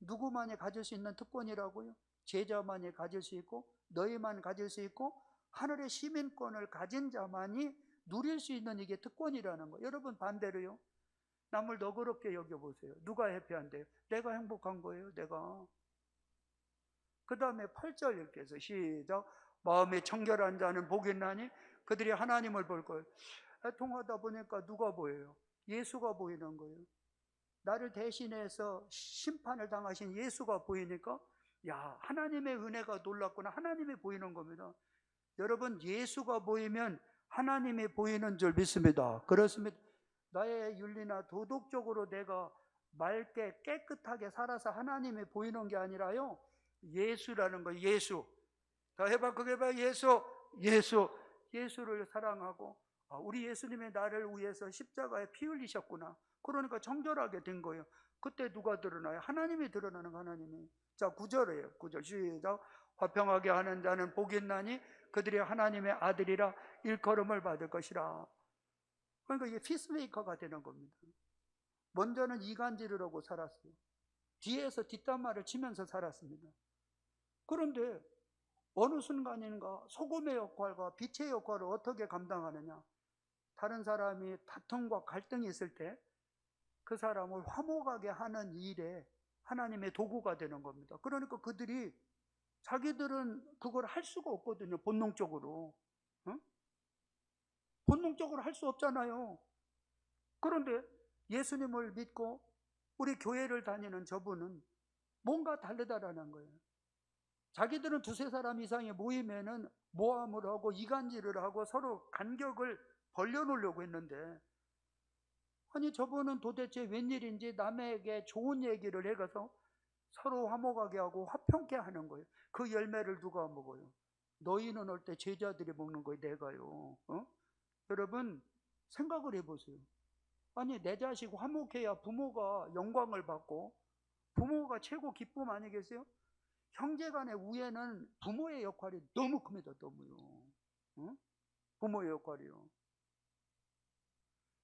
누구만이 가질 수 있는 특권이라고요? 제자만이 가질 수 있고 너희만 가질 수 있고 하늘의 시민권을 가진 자만이 누릴 수 있는 이게 특권이라는 거예요. 여러분 반대로요. 남을 너그럽게 여겨보세요. 누가 해피한데요? 내가 행복한 거예요. 내가. 그 다음에 8절 읽겠어요. 시작. 마음이 청결한 자는 복이 있나니 그들이 하나님을 볼 거예요. 통하다 보니까 누가 보여요? 예수가 보이는 거예요. 나를 대신해서 심판을 당하신 예수가 보이니까 야, 하나님의 은혜가 놀랍구나. 하나님이 보이는 겁니다. 여러분, 예수가 보이면 하나님이 보이는 줄 믿습니다. 그렇습니다. 나의 윤리나 도덕적으로 내가 맑게 깨끗하게 살아서 하나님이 보이는 게 아니라요, 예수라는 거예요. 예수. 더 해봐. 그게 봐. 예수. 예수를 사랑하고 우리 예수님이 나를 위해서 십자가에 피 흘리셨구나. 그러니까 정결하게 된 거예요. 그때 누가 드러나요? 하나님이 드러나는 거예요. 하나님이. 자, 9절이에요. 9절 시작. 화평하게 하는 자는 복이 있나니 그들이 하나님의 아들이라 일컬음을 받을 것이라. 그러니까 이게 피스메이커가 되는 겁니다. 먼저는 이간질을 하고 살았어요. 뒤에서 뒷담화를 치면서 살았습니다. 그런데 어느 순간인가 소금의 역할과 빛의 역할을 어떻게 감당하느냐? 다른 사람이 다툼과 갈등이 있을 때 그 사람을 화목하게 하는 일에 하나님의 도구가 되는 겁니다. 그러니까 그들이 자기들은 그걸 할 수가 없거든요. 본능적으로. 응? 본능적으로 할 수 없잖아요. 그런데 예수님을 믿고 우리 교회를 다니는 저분은 뭔가 다르다라는 거예요. 자기들은 두세 사람 이상이 모이면은 모함을 하고 이간질을 하고 서로 간격을 벌려놓으려고 했는데, 아니 저분은 도대체 웬일인지 남에게 좋은 얘기를 해가서 서로 화목하게 하고 화평케 하는 거예요. 그 열매를 누가 먹어요? 너희는 올 때 제자들이 먹는 거예요. 내가요. 여러분 생각을 해보세요. 아니 내 자식 화목해야 부모가 영광을 받고 부모가 최고 기쁨 아니겠어요? 형제간의 우애는 부모의 역할이 너무 큽니다. 너무요. 부모의 역할이요.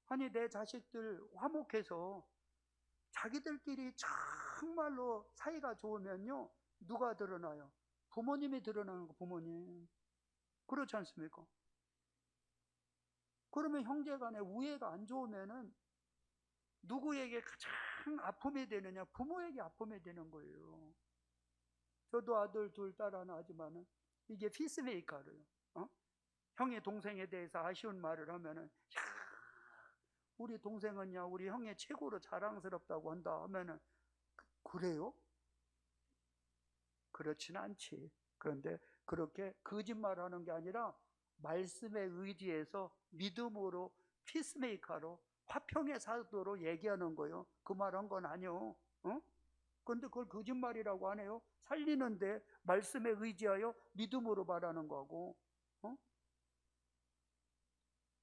아니 내 자식들 화목해서 자기들끼리 정말로 사이가 좋으면요, 누가 드러나요? 부모님이 드러나는 거. 부모님. 그렇지 않습니까? 그러면 형제간의 우애가 안 좋으면은 누구에게 가장 아픔이 되느냐? 부모에게 아픔이 되는 거예요. 저도 아들 둘, 딸 하나 하지만은 이게 피스메이커로요. 형의 동생에 대해서 아쉬운 말을 하면은, 야, 우리 동생은요, 우리 형의 최고로 자랑스럽다고 한다 하면은, 그래요? 그렇지는 않지. 그런데 그렇게 거짓말하는 게 아니라 말씀에 의지해서 믿음으로 피스메이커로 화평의 사도로 얘기하는 거예요. 그 말한 건 아니요. 그런데 그걸 거짓말이라고 안 해요. 살리는데 말씀에 의지하여 믿음으로 말하는 거고,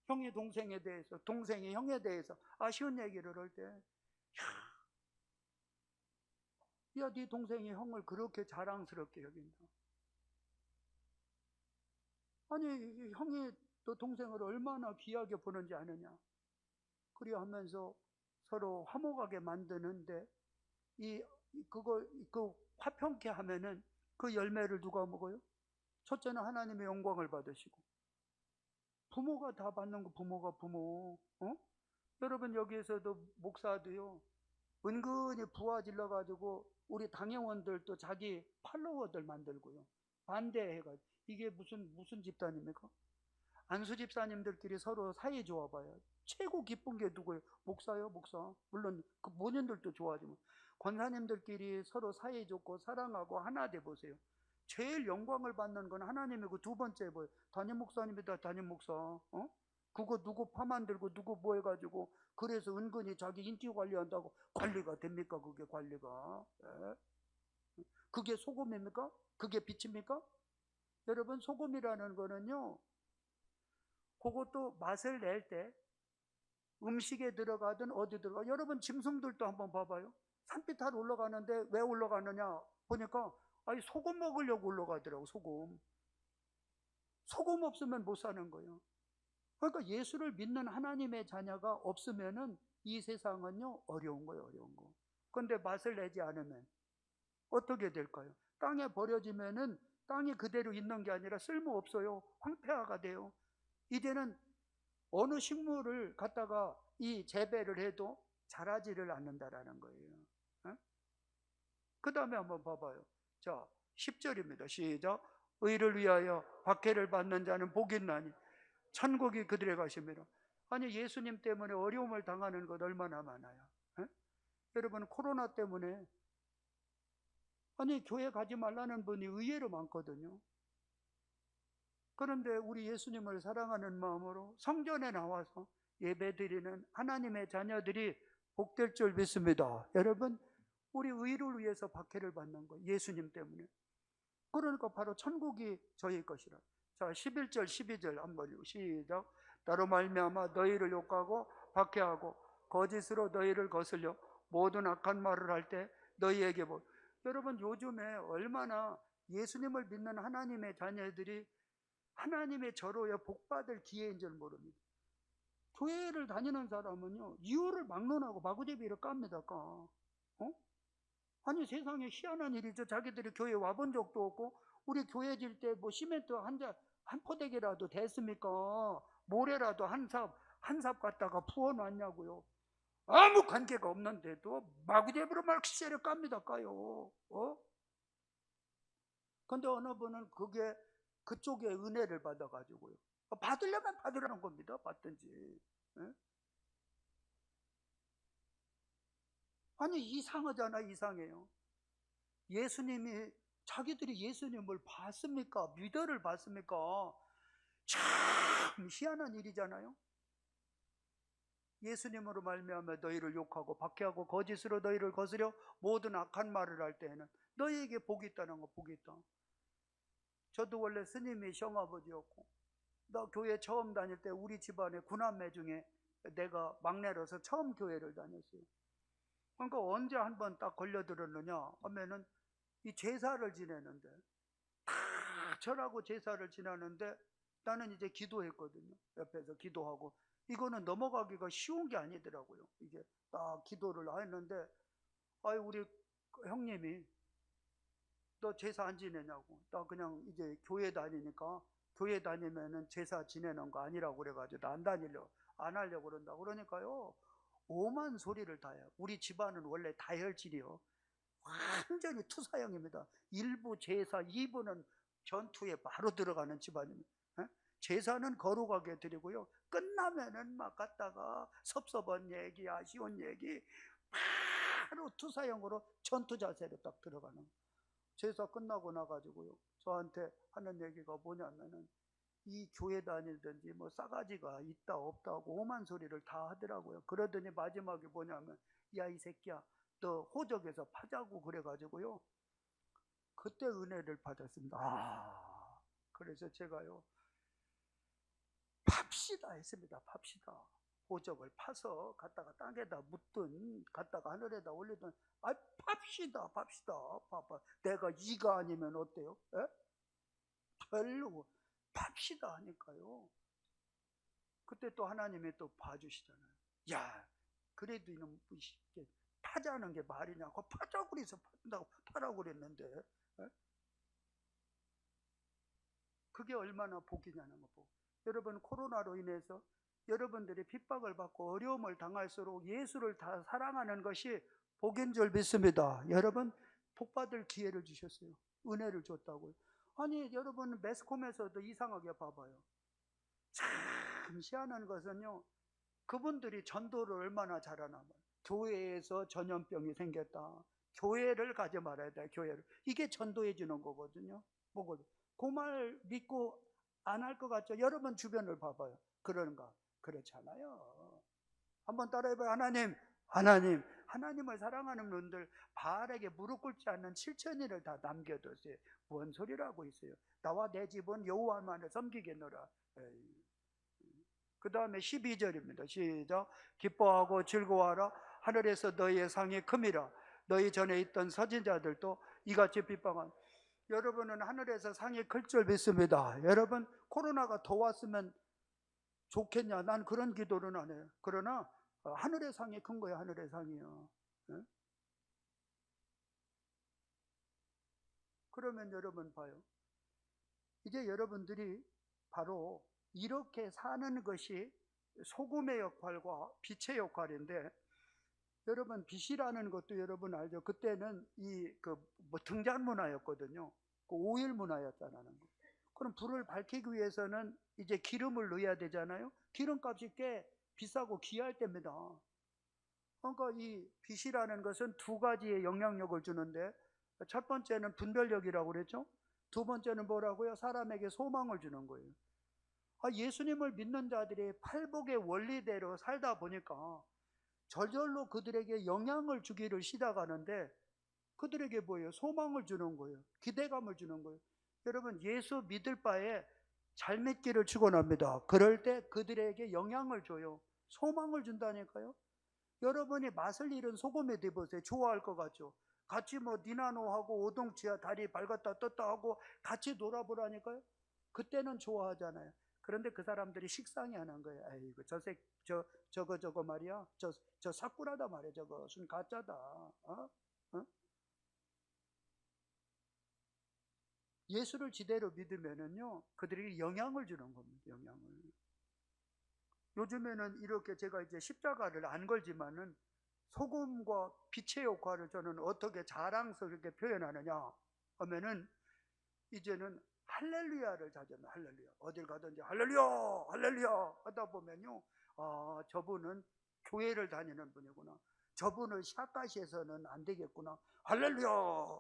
형이 동생에 대해서, 동생이 형에 대해서 아쉬운 얘기를 할 때, 야, 네 동생이 형을 그렇게 자랑스럽게 여긴다. 아니 형이 너 동생을 얼마나 귀하게 보는지 아느냐. 그리 하면서 서로 화목하게 만드는데 그 화평케 하면은 그 열매를 누가 먹어요? 첫째는 하나님의 영광을 받으시고, 부모가 다 받는 거. 부모가 부모. 여러분 여기에서도 목사도요, 은근히 부하질러 가지고 우리 당회원들도 자기 팔로워들 만들고요, 반대해가지고. 이게 무슨 집단입니까? 안수 집사님들끼리 서로 사이 좋아봐요. 최고 기쁜 게 누구예요? 목사요, 목사. 물론 그 모년들도 좋아하지만 권사님들끼리 서로 사이 좋고 사랑하고 하나 돼 보세요. 제일 영광을 받는 건 하나님이고, 두 번째 뭐예요? 담임 목사님이다. 담임 목사. 그거 누구 파 만들고 누구 뭐 해가지고 그래서 은근히 자기 인기 관리한다고 관리가 됩니까? 그게 관리가. 예? 그게 소금입니까? 그게 빛입니까? 여러분 소금이라는 거는요, 그것도 맛을 낼 때 음식에 들어가든 어디 들어가. 여러분 짐승들도 한번 봐봐요. 산빛 타러 올라가는데 왜 올라가느냐 보니까 아니 소금 먹으려고 올라가더라고. 소금 없으면 못 사는 거예요. 그러니까 예수를 믿는 하나님의 자녀가 없으면은 이 세상은요 어려운 거예요. 어려운 거. 그런데 맛을 내지 않으면 어떻게 될까요? 땅에 버려지면은 땅이 그대로 있는 게 아니라 쓸모없어요. 황폐화가 돼요. 이제는 어느 식물을 갖다가 이 재배를 해도 자라지를 않는다라는 거예요. 그 다음에 한번 봐봐요. 자, 10절입니다. 시작. 의를 위하여 박해를 받는 자는 복이 있나니 천국이 그들의 것입니다. 아니 예수님 때문에 어려움을 당하는 것 얼마나 많아요. 여러분 코로나 때문에 아니 교회 가지 말라는 분이 의외로 많거든요. 그런데 우리 예수님을 사랑하는 마음으로 성전에 나와서 예배드리는 하나님의 자녀들이 복될 줄 믿습니다. 여러분 우리 의를 위해서 박해를 받는 거예요. 예수님 때문에. 그러니까 바로 천국이 저희 것이라. 자 11절 12절 한번 읽고 시작. 나로 말미암아 너희를 욕하고 박해하고 거짓으로 너희를 거슬려 모든 악한 말을 할 때 너희에게 여러분 요즘에 얼마나 예수님을 믿는 하나님의 자녀들이 하나님의 저로야 복받을 기회인 줄 모릅니다. 교회를 다니는 사람은요 이유를 막론하고 마구잡이를 깝니다. 아니 세상에 희한한 일이죠. 자기들이 교회 와본 적도 없고 우리 교회 질 때 뭐 시멘트 한 포대기라도 됐습니까? 모래라도 한 삽 갖다가 부어놨냐고요. 아무 관계가 없는데도 마구잡이로 막 시세를 깝니다. 까요. 근데 어느 분은 그쪽에 은혜를 받아가지고요. 받으려면 받으라는 겁니다. 받든지. 아니 이상하잖아. 이상해요. 예수님이 자기들이 예수님을 봤습니까? 믿어를 봤습니까? 참 희한한 일이잖아요. 예수님으로 말미암아 너희를 욕하고 박해하고 거짓으로 너희를 거스려 모든 악한 말을 할 때에는 너희에게 복이 있다는 거. 복이 있다. 저도 원래 스님이 시험아버지였고 나 교회 처음 다닐 때 우리 집안의 9남매 중에 내가 막내로서 처음 교회를 다녔어요. 그러니까 언제 한번 딱 걸려들었느냐 하면은 이 제사를 지내는데 다 절하고 제사를 지내는데 나는 이제 기도했거든요. 옆에서 기도하고 이거는 넘어가기가 쉬운 게 아니더라고요. 이게 딱 기도를 했는데 우리 형님이 너 제사 안 지내냐고. 나 그냥 이제 교회 다니니까 교회 다니면은 제사 지내는 거 아니라고 그래가지고 나 안 하려고 그런다. 그러니까요 오만 소리를 다 해요. 우리 집안은 원래 다혈질이요. 완전히 투사형입니다. 1부 제사, 2부는 전투에 바로 들어가는 집안입니다. 제사는 거룩하게 드리고요. 끝나면은 막 갔다가 섭섭한 얘기, 아쉬운 얘기 바로 투사형으로 전투 자세로 딱 들어가는. 제사 끝나고 나가지고요. 저한테 하는 얘기가 뭐냐면은 이 교회 다니든지 뭐 싸가지가 있다 없다 하고 오만 소리를 다 하더라고요. 그러더니 마지막에 뭐냐면 야 이 새끼야 너 호적에서 파자고 그래가지고요. 그때 은혜를 받았습니다. 그래서 제가요 팝시다 했습니다. 팝시다. 호적을 파서 갖다가 땅에다 묻든 갖다가 하늘에다 올리든 팝시다. 내가 이가 아니면 어때요? 별로 팝시다 하니까요. 그때 또 하나님이 또 봐주시잖아요. 야 그래도 이놈 파자는 게 말이냐고. 파자고 그래서 판다고 파라고 그랬는데 그게 얼마나 복이냐는 거 보고. 여러분 코로나로 인해서 여러분들이 핍박을 받고 어려움을 당할수록 예수를 다 사랑하는 것이 복인 줄 믿습니다. 여러분 복받을 기회를 주셨어요. 은혜를 줬다고요. 아니 여러분 매스컴에서도 이상하게 봐봐요. 참 희한한 것은요 그분들이 전도를 얼마나 잘하나. 교회에서 전염병이 생겼다. 교회를 가지 말아야 돼. 교회를. 이게 전도해 주는 거거든요. 그 말 믿고 안 할 것 같죠? 여러분 주변을 봐봐요. 그런가? 그렇잖아요. 한번 따라해봐요. 하나님을 사랑하는 분들 바알에게 무릎 꿇지 않는 7천인을 다 남겨뒀어요. 뭔 소리라고 있어요? 나와 내 집은 여호와만을 섬기겠노라. 그 다음에 12절입니다. 시작. 기뻐하고 즐거워하라. 하늘에서 너희의 상이 큼이라. 너희 전에 있던 선지자들도 이같이 빗방한. 여러분은 하늘에서 상이 클 줄 믿습니다. 여러분, 코로나가 더 왔으면 좋겠냐? 난 그런 기도는 안 해요. 그러나 하늘의 상이 큰 거예요. 하늘의 상이요. 예? 그러면 여러분 봐요. 이제 여러분들이 바로 이렇게 사는 것이 소금의 역할과 빛의 역할인데, 여러분 빛이라는 것도 여러분 알죠? 그때는 등잔 문화였거든요. 그 오일 문화였잖아요. 그럼 불을 밝히기 위해서는 이제 기름을 넣어야 되잖아요. 기름값이 꽤 비싸고 귀할 때입니다. 그러니까 이 빛이라는 것은 두 가지의 영향력을 주는데, 첫 번째는 분별력이라고 그랬죠. 두 번째는 뭐라고요? 사람에게 소망을 주는 거예요. 예수님을 믿는 자들이 팔복의 원리대로 살다 보니까 저절로 그들에게 영향을 주기를 시작하는데, 그들에게 뭐예요? 소망을 주는 거예요. 기대감을 주는 거예요. 여러분, 예수 믿을 바에 잘 믿기를 축원합니다. 그럴 때 그들에게 영향을 줘요. 소망을 준다니까요. 여러분이 맛을 잃은 소금에 대보세요. 좋아할 것 같죠? 같이 니나노하고 오동치야 다리 밝았다 떴다 하고 같이 놀아보라니까요. 그때는 좋아하잖아요. 그런데 그 사람들이 식상이 안 한 거예요. 아이고, 저거 말이야. 저 사꾸라다 말이야. 저거 순 가짜다. 어? 예수를 지대로 믿으면은요, 그들에게 영향을 주는 겁니다. 영향을. 요즘에는 이렇게 제가 이제 십자가를 안 걸지만은 소금과 빛의 역할을 저는 어떻게 자랑스럽게 표현하느냐 하면은, 이제는 할렐루야를 자주합니다. 할렐루야. 어딜 가든지 할렐루야, 할렐루야 하다 보면요, 저분은 교회를 다니는 분이구나. 저분을 샤카시에서는 안 되겠구나. 할렐루야,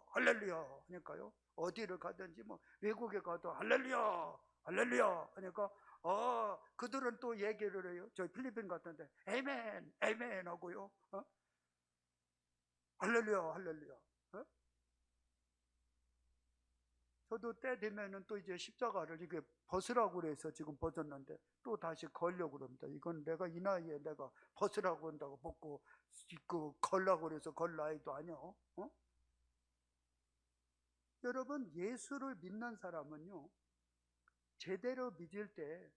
할렐루야 하니까요. 어디를 가든지 외국에 가도 할렐루야, 할렐루야 하니까 그들은 또 얘기를 해요. 저희 필리핀 같은데 아멘, 아멘 하고요. 할렐루야, 할렐루야. 저도 때 되면은 또 이제 십자가를 이게 벗으라고 그래서 지금 벗었는데 또 다시 걸려고 그럽니다. 이건 내가 이 나이에 내가 벗으라고 한다고 벗고 걸라고 그래서 걸 나이도 아니야. 여러분, 예수를 믿는 사람은요, 제대로 믿을 때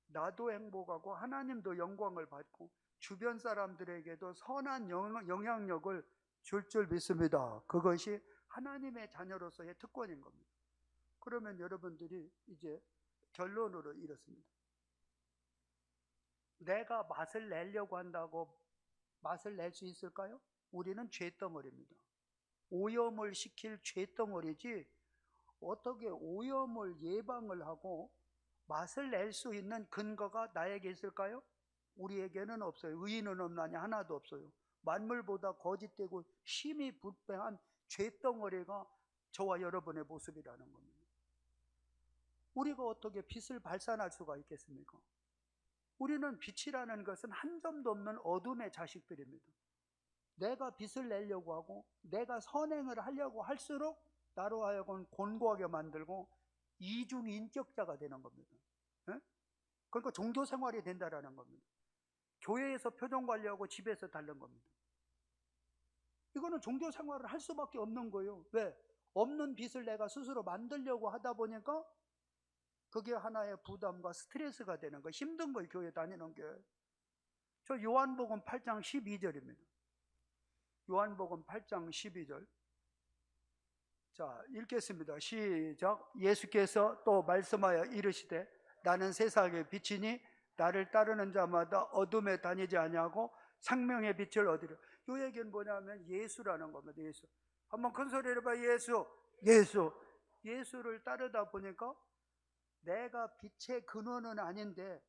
나도 행복하고 하나님도 영광을 받고 주변 사람들에게도 선한 영향력을 줄 믿습니다. 그것이 하나님의 자녀로서의 특권인 겁니다. 그러면 여러분들이 이제 결론으로 이렇습니다. 내가 맛을 내려고 한다고 맛을 낼 수 있을까요? 우리는 죄덩어리입니다. 오염을 시킬 죄덩어리지, 어떻게 오염을 예방을 하고 맛을 낼 수 있는 근거가 나에게 있을까요? 우리에게는 없어요. 의인은 없나니 하나도 없어요. 만물보다 거짓되고 심히 불패한 죄덩어리가 저와 여러분의 모습이라는 겁니다. 우리가 어떻게 빛을 발산할 수가 있겠습니까? 우리는 빛이라는 것은 한 점도 없는 어둠의 자식들입니다. 내가 빛을 내려고 하고 내가 선행을 하려고 할수록 나로 하여금 곤고하게 만들고 이중인격자가 되는 겁니다. 그러니까 종교생활이 된다는 겁니다. 교회에서 표정관리하고 집에서 다른 겁니다. 이거는 종교생활을 할 수밖에 없는 거예요. 왜? 없는 빛을 내가 스스로 만들려고 하다 보니까 그게 하나의 부담과 스트레스가 되는 거, 힘든 거예요. 교회 다니는 게. 저 요한복음 8장 12절입니다. 요한복음 8장 12절. 자, 읽겠습니다. 시작. 예수께서 또 말씀하여 이르시되 나는 세상의 빛이니 나를 따르는 자마다 어둠에 다니지 아니하고 생명의 빛을 얻으려. 이 얘기는 뭐냐면 예수라는 겁니다. 예수. 한번 큰 소리로 해봐. 예수. 예수. 예수를 따르다 보니까 내가 빛의 근원은 아닌데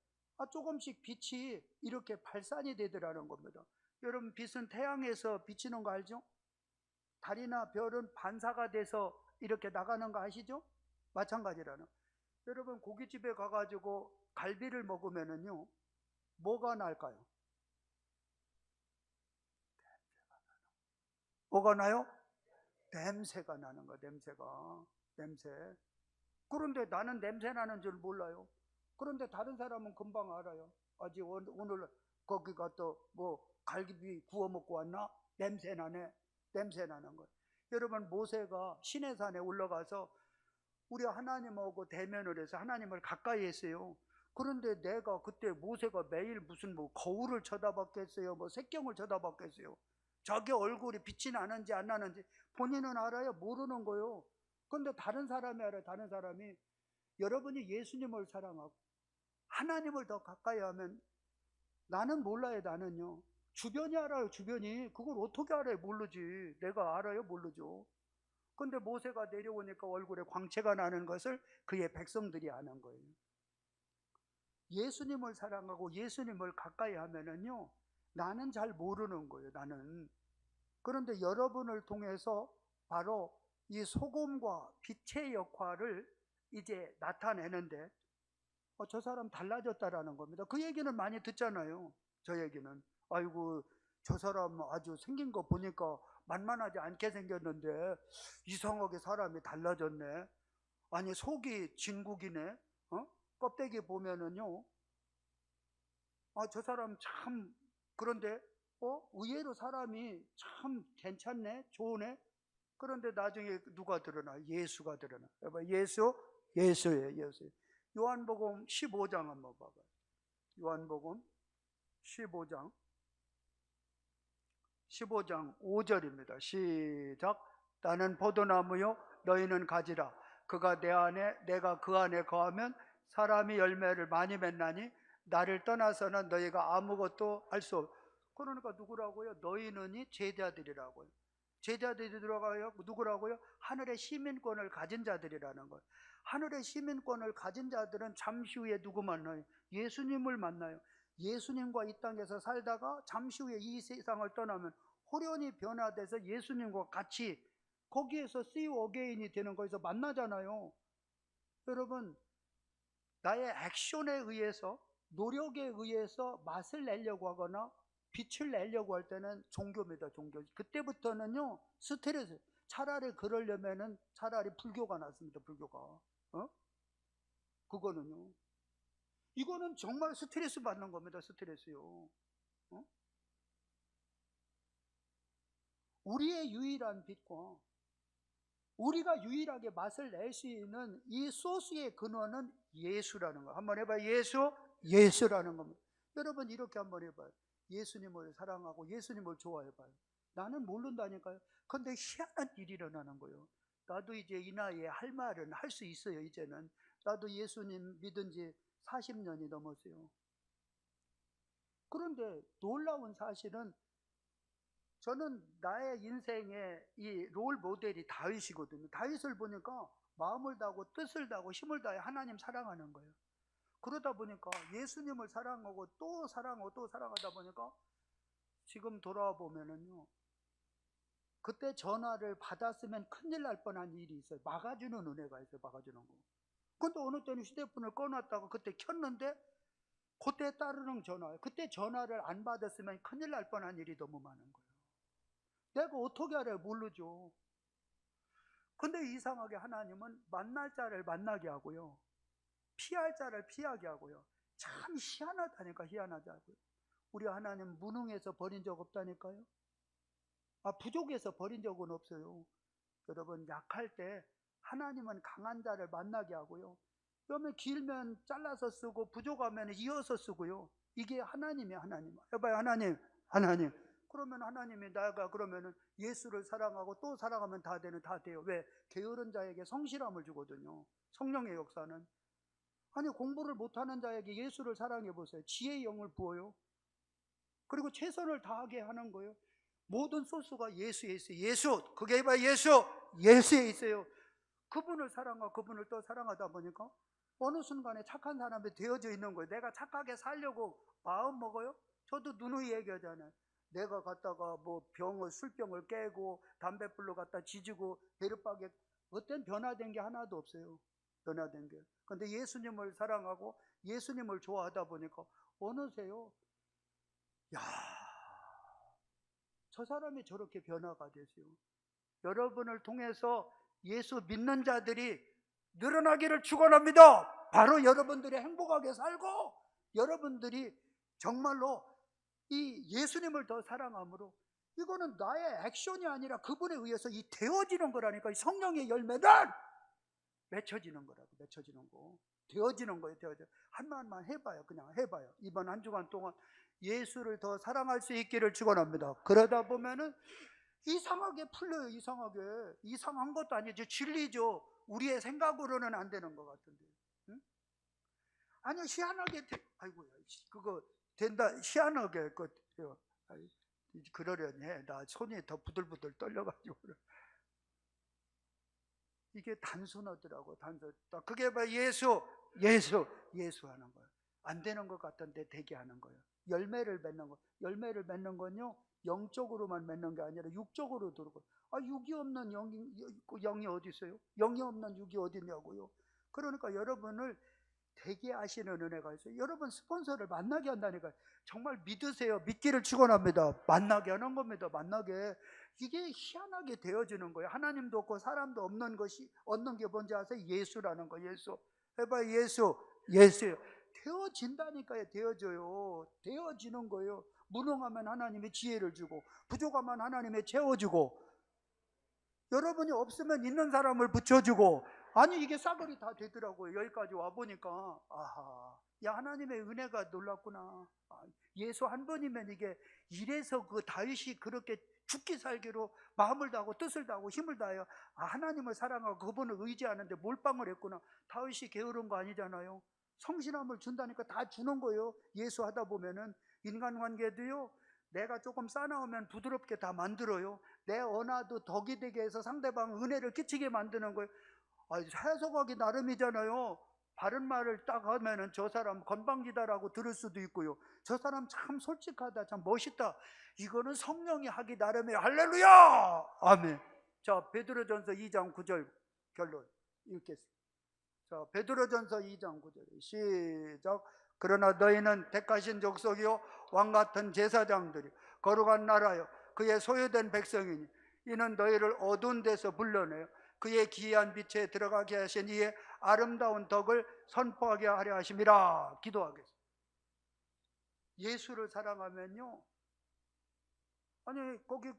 조금씩 빛이 이렇게 발산이 되더라는 겁니다. 여러분, 빛은 태양에서 비치는 거 알죠? 달이나 별은 반사가 돼서 이렇게 나가는 거 아시죠? 마찬가지라는. 여러분, 고깃집에 가가지고 갈비를 먹으면은요, 뭐가 날까요? 뭐가 나요? 냄새가 나는 거야. 냄새. 그런데 나는 냄새 나는 줄 몰라요. 그런데 다른 사람은 금방 알아요. 아직 오늘 거기 가서 뭐 갈비비 구워 먹고 왔나? 냄새 나네. 냄새 나는 거예요. 여러분, 모세가 시내산에 올라가서 우리 하나님하고 대면을 해서 하나님을 가까이 했어요. 그런데 내가 그때 모세가 매일 무슨 뭐 거울을 쳐다봤겠어요? 뭐 색경을 쳐다봤겠어요? 자기 얼굴이 빛이 나는지 안 나는지 본인은 알아요? 모르는 거예요. 그런데 다른 사람이 알아요. 다른 사람이. 여러분이 예수님을 사랑하고 하나님을 더 가까이 하면, 나는 몰라요. 나는요. 주변이 알아요. 주변이. 그걸 어떻게 알아요? 모르지. 내가 알아요? 모르죠. 근데 모세가 내려오니까 얼굴에 광채가 나는 것을 그의 백성들이 아는 거예요. 예수님을 사랑하고 예수님을 가까이 하면은요, 나는 잘 모르는 거예요. 나는. 그런데 여러분을 통해서 바로 이 소금과 빛의 역할을 이제 나타내는데, 저 사람 달라졌다라는 겁니다. 그 얘기는 많이 듣잖아요. 저 얘기는. 아이고, 저 사람 아주 생긴 거 보니까 만만하지 않게 생겼는데 이상하게 사람이 달라졌네. 아니, 속이 진국이네. 껍데기 보면은요, 저 사람 참, 그런데 의외로 사람이 참 괜찮네, 좋으네. 그런데 나중에 누가 드러나? 예수가 드러나. 여봐, 예수예요. 요한복음 15장 한번 봐봐요. 요한복음 15장 5절입니다. 시작. 나는 포도나무요, 너희는 가지라. 그가 내 안에, 내가 그 안에 거하면 사람이 열매를 많이 맺나니 나를 떠나서는 너희가 아무것도 할 수 없. 그러니까 누구라고요? 너희는 제자들이라고요. 제자들이 들어가요. 누구라고요? 하늘의 시민권을 가진 자들이라는 거예요. 하늘의 시민권을 가진 자들은 잠시 후에 누구 만나요? 예수님을 만나요. 예수님과 이 땅에서 살다가 잠시 후에 이 세상을 떠나면 호련히 변화돼서 예수님과 같이 거기에서 see you again이 되는 거에서 만나잖아요. 여러분, 나의 액션에 의해서, 노력에 의해서 맛을 내려고 하거나 빛을 내려고 할 때는 종교입니다. 종교. 그때부터는요, 스트레스. 차라리 그러려면은 차라리 불교가 낫습니다. 불교가. 그거는요. 이거는 정말 스트레스 받는 겁니다. 스트레스요. 우리의 유일한 빛과 우리가 유일하게 맛을 낼 수 있는 이 소스의 근원은 예수라는 거. 한번 해봐요. 예수라는 겁니다. 여러분, 이렇게 한번 해봐요. 예수님을 사랑하고 예수님을 좋아해봐요. 나는 모른다니까요. 그런데 희한한 일이 일어나는 거예요. 나도 이제 이 나이에 할 말은 할 수 있어요. 이제는. 나도 예수님 믿은 지 40년이 넘었어요. 그런데 놀라운 사실은, 저는 나의 인생의 이 롤 모델이 다윗이거든요. 다윗을 보니까 마음을 다하고 뜻을 다하고 힘을 다해 하나님 사랑하는 거예요. 그러다 보니까 예수님을 사랑하고 또 사랑하고 또 사랑하다 보니까 지금 돌아와 보면은요, 그때 전화를 받았으면 큰일 날 뻔한 일이 있어요. 막아주는 은혜가 있어요. 막아주는 거. 근데 어느 때는 휴대폰을 꺼놨다가 그때 켰는데 그때 따르는 전화예요. 그때 전화를 안 받았으면 큰일 날 뻔한 일이 너무 많은 거예요. 내가 어떻게 알아요? 모르죠. 근데 이상하게 하나님은 만날 자를 만나게 하고요, 피할 자를 피하게 하고요. 참 희한하다니까. 희한하다고요. 우리 하나님 무능해서 버린 적 없다니까요. 부족해서 버린 적은 없어요. 여러분, 약할 때 하나님은 강한 자를 만나게 하고요, 그러면 길면 잘라서 쓰고 부족하면 이어서 쓰고요. 이게 하나님이에요. 하나님. 해봐요. 하나님. 그러면 하나님이 나가 그러면은 예수를 사랑하고 또 사랑하면 다 돼요. 왜? 게으른 자에게 성실함을 주거든요. 성령의 역사는. 아니, 공부를 못하는 자에게 예수를 사랑해 보세요. 지혜의 영을 부어요. 그리고 최선을 다하게 하는 거예요. 모든 소스가 예수에 있어요. 예수. 그게 봐. 예수에 있어요. 그분을 사랑하고 그분을 또 사랑하다 보니까 어느 순간에 착한 사람이 되어져 있는 거예요. 내가 착하게 살려고 마음 먹어요. 저도 누누이 얘기하잖아요. 내가 갔다가 뭐 술병을 깨고 담뱃불로 갖다 지지고 베르박에 어떤 변화된 게 하나도 없어요. 변화된 게. 근데 예수님을 사랑하고 예수님을 좋아하다 보니까 어느새요, 야, 저 사람이 저렇게 변화가 됐어요. 여러분을 통해서 예수 믿는 자들이 늘어나기를 축원합니다. 바로 여러분들이 행복하게 살고 여러분들이 정말로 이 예수님을 더 사랑함으로, 이거는 나의 액션이 아니라 그분에 의해서 이 되어지는 거라니까. 이 성령의 열매는 맺혀지는 거라고. 맺혀지는 거, 되어지는 거예요. 되어져. 한번만 해봐요. 그냥 해봐요. 이번 한 주간 동안 예수를 더 사랑할 수 있기를 축원합니다. 그러다 보면은 이상하게 풀려요. 이상하게. 이상한 것도 아니죠. 진리죠. 우리의 생각으로는 안 되는 것 같은데. 응? 아니 희한하게 아이고야, 그거 된다. 희한하게 그러려니 해. 나 손이 더 부들부들 떨려가지고. 이게 단순하더라고. 단순. 그게 뭐 예수 하는 거예요. 안 되는 것 같은데 되게 하는 거예요. 열매를 맺는 거. 열매를 맺는 건요, 영적으로만 맺는 게 아니라 육적으로 들어오고. 육이 없는 영이 어디 있어요? 영이 없는 육이 어디 있냐고요. 그러니까 여러분을 되게 하시는 은혜가 있어요. 여러분 스폰서를 만나게 한다니까요. 정말 믿으세요. 믿기를 축원합니다. 만나게 하는 겁니다. 만나게. 이게 희한하게 되어지는 거예요. 하나님도 없고 사람도 없는 것이 얻는 게 뭔지 아세요? 예수라는 거. 예수 해봐요. 예수요. 되어진다니까요. 되어져요. 되어지는 거예요. 무능하면 하나님이 지혜를 주고, 부족하면 하나님이 채워주고, 여러분이 없으면 있는 사람을 붙여주고. 아니 이게 싸그리 다 되더라고요. 여기까지 와보니까 아하, 야 하나님의 은혜가 놀랍구나. 예수 한 번이면 이게, 이래서 그 다윗이 그렇게 죽기 살기로 마음을 다하고 뜻을 다하고 힘을 다해요. 하나님을 사랑하고 그분을 의지하는데 몰빵을 했구나. 다윗이 게으른 거 아니잖아요. 성실함을 준다니까 다 주는 거예요. 예수 하다 보면은. 인간관계도요, 내가 조금 싸나우면 부드럽게 다 만들어요. 내 언어도 덕이 되게 해서 상대방 은혜를 끼치게 만드는 거예요. 해석하기 나름이잖아요. 바른 말을 딱 하면은 저 사람 건방지다라고 들을 수도 있고요. 저 사람 참 솔직하다, 참 멋있다. 이거는 성령이 하기 나름이에요. 할렐루야! 아멘. 자, 베드로전서 2장 9절 결론 읽겠습니다. 자, 베드로전서 2장 9절 시작. 그러나 너희는 택하신 족속이요 왕같은 제사장들이 거룩한 나라요 그의 소유된 백성이니 이는 너희를 어두운 데서 불러내어 그의 기이한 빛에 들어가게 하신 이의 아름다운 덕을 선포하게 하려 하심이라. 기도하겠습니다. 예수를 사랑하면요, 아니 거기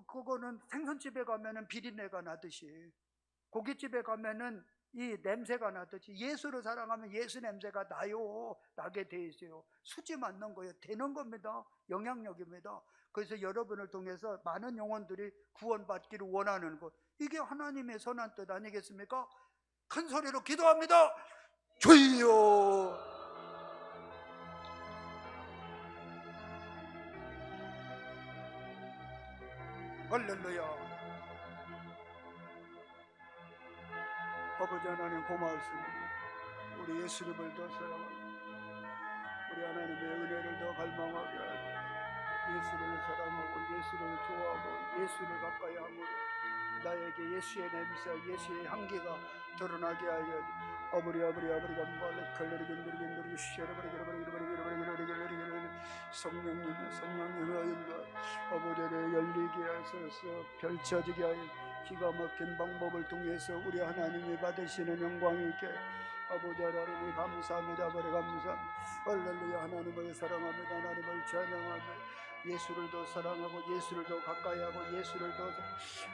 그거는 생선집에 가면은 비린내가 나듯이, 고깃집에 가면은 이 냄새가 나듯이 예수를 사랑하면 예수 냄새가 나게 돼 있어요. 수지 맞는 거예요. 되는 겁니다. 영향력입니다. 그래서 여러분을 통해서 많은 영혼들이 구원받기를 원하는 것, 이게 하나님의 선한 뜻 아니겠습니까? 큰 소리로 기도합니다. 주여. 할렐루야. 아버지 하나님 고마웠습니다. 우리 예수님을 더 사랑하고 우리 하나님의 은혜를 더 갈망하게 하고 예수를 사랑하고 예수를 좋아하고 예수를 가까이 함으로 나에게 예수의 냄새, 예수의 향기가 드러나게 하여 아버리 성령님의 인도 아버지를 열리게 하소서. 펼쳐지게 하여 기가 막힌 방법을 통해서 우리 하나님이 받으시는 영광이 있게 아버지 하나님이 감사합니다. 아버지 감사합니다. 할렐루야. 하나님을 사랑합니다. 하나님을 찬양하며 예수를 더 사랑하고 예수를 더 가까이하고 예수를 더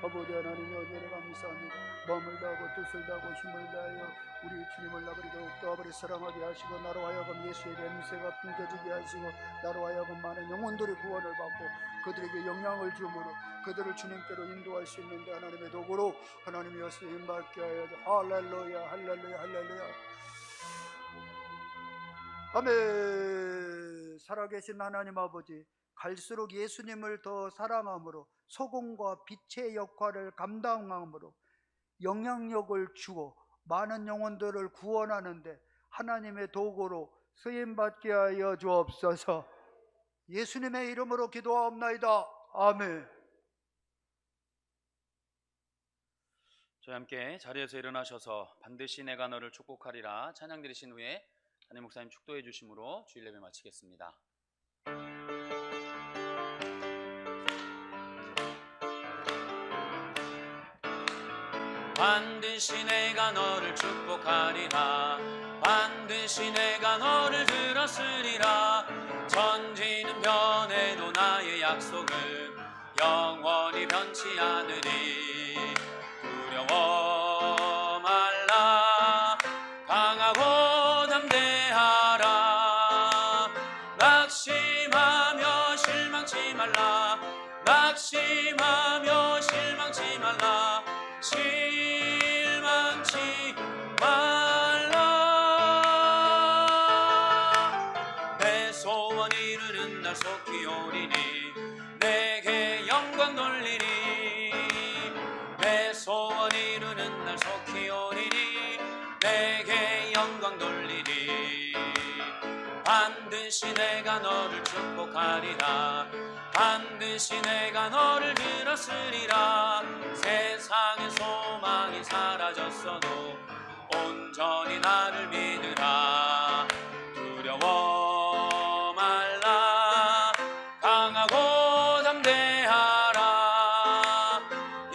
아버지 하나님의 은혜를 감사합니다. 마음을 다하고 뜻을 다하고 힘을 다하여 우리 주님을 아버지 더욱더 아버지 사랑하게 하시고 나로 하여금 예수의 냄새가 풍겨지게 하시고 나로 하여금 많은 영혼들의 구원을 받고 그들에게 영향을 주므로 그들을 주님께로 인도할 수 있는데 하나님의 도구로 하나님이 쓰임 받게 하여 할렐루야 할렐루야 할렐루야 아멘. 살아계신 하나님 아버지, 갈수록 예수님을 더 사랑함으로 소금과 빛의 역할을 감당함으로 영향력을 주고 많은 영혼들을 구원하는데 하나님의 도구로 쓰임받게 하여 주옵소서. 예수님의 이름으로 기도하옵나이다. 아멘. 저희 함께 자리에서 일어나셔서 반드시 내가 너를 축복하리라 찬양 드리신 후에 담임 목사님 축도해 주심으로 주일 예배 마치겠습니다. 반드시 내가 너를 축복하리라. 반드시 내가 너를 들었으리라. 천지는 변해도 나의 약속은 영원히 변치 않으리. 두려워 말라. 강하고 담대하라. 낙심하며 실망치 말라. 낙심하며 실망치 말라. 실망치 말라. 내 소원 이루는 날 속히 오리니 내게 영광 돌리니. 내 소원 이루는 날 속히 오리니 내게 영광 돌리니. 반드시 내가 너를 축복하리라. 반드시 내가 너를 들었으리라. 세상의 소망이 사라졌어도 온전히 나를 믿으라. 두려워 말라. 강하고 담대하라.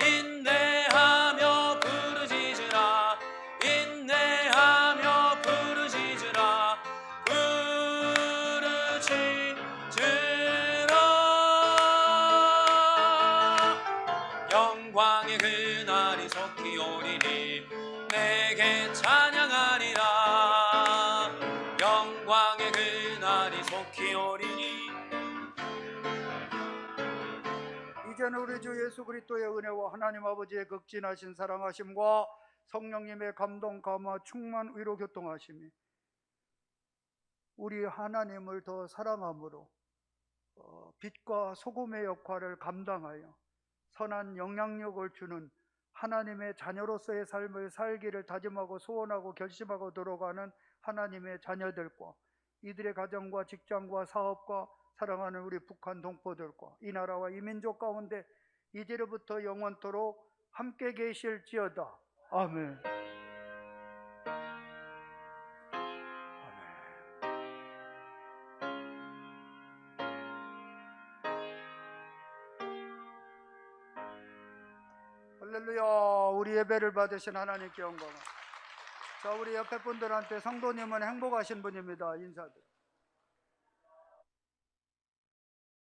인내하며 부르짖으라. 인내하며 부르짖으라. 영광의 그날이 속히 오리니 내게 찬양하리라. 영광의 그날이 속히 오리니. 이제는 우리 주 예수 그리스도의 은혜와 하나님 아버지의 극진하신 사랑하심과 성령님의 감동, 감화, 충만, 위로, 교통하심이 우리 하나님을 더 사랑함으로 빛과 소금의 역할을 감당하여 선한 영향력을 주는 하나님의 자녀로서의 삶을 살기를 다짐하고 소원하고 결심하고 들어가는 하나님의 자녀들과 이들의 가정과 직장과 사업과 사랑하는 우리 북한 동포들과 이 나라와 이 민족 가운데 이제로부터 영원토록 함께 계실지어다. 아멘. 할렐루야. 우리 예배를 받으신 하나님께 영광. 자, 우리 옆에 분들한테 성도님은 행복하신 분입니다. 인사드려.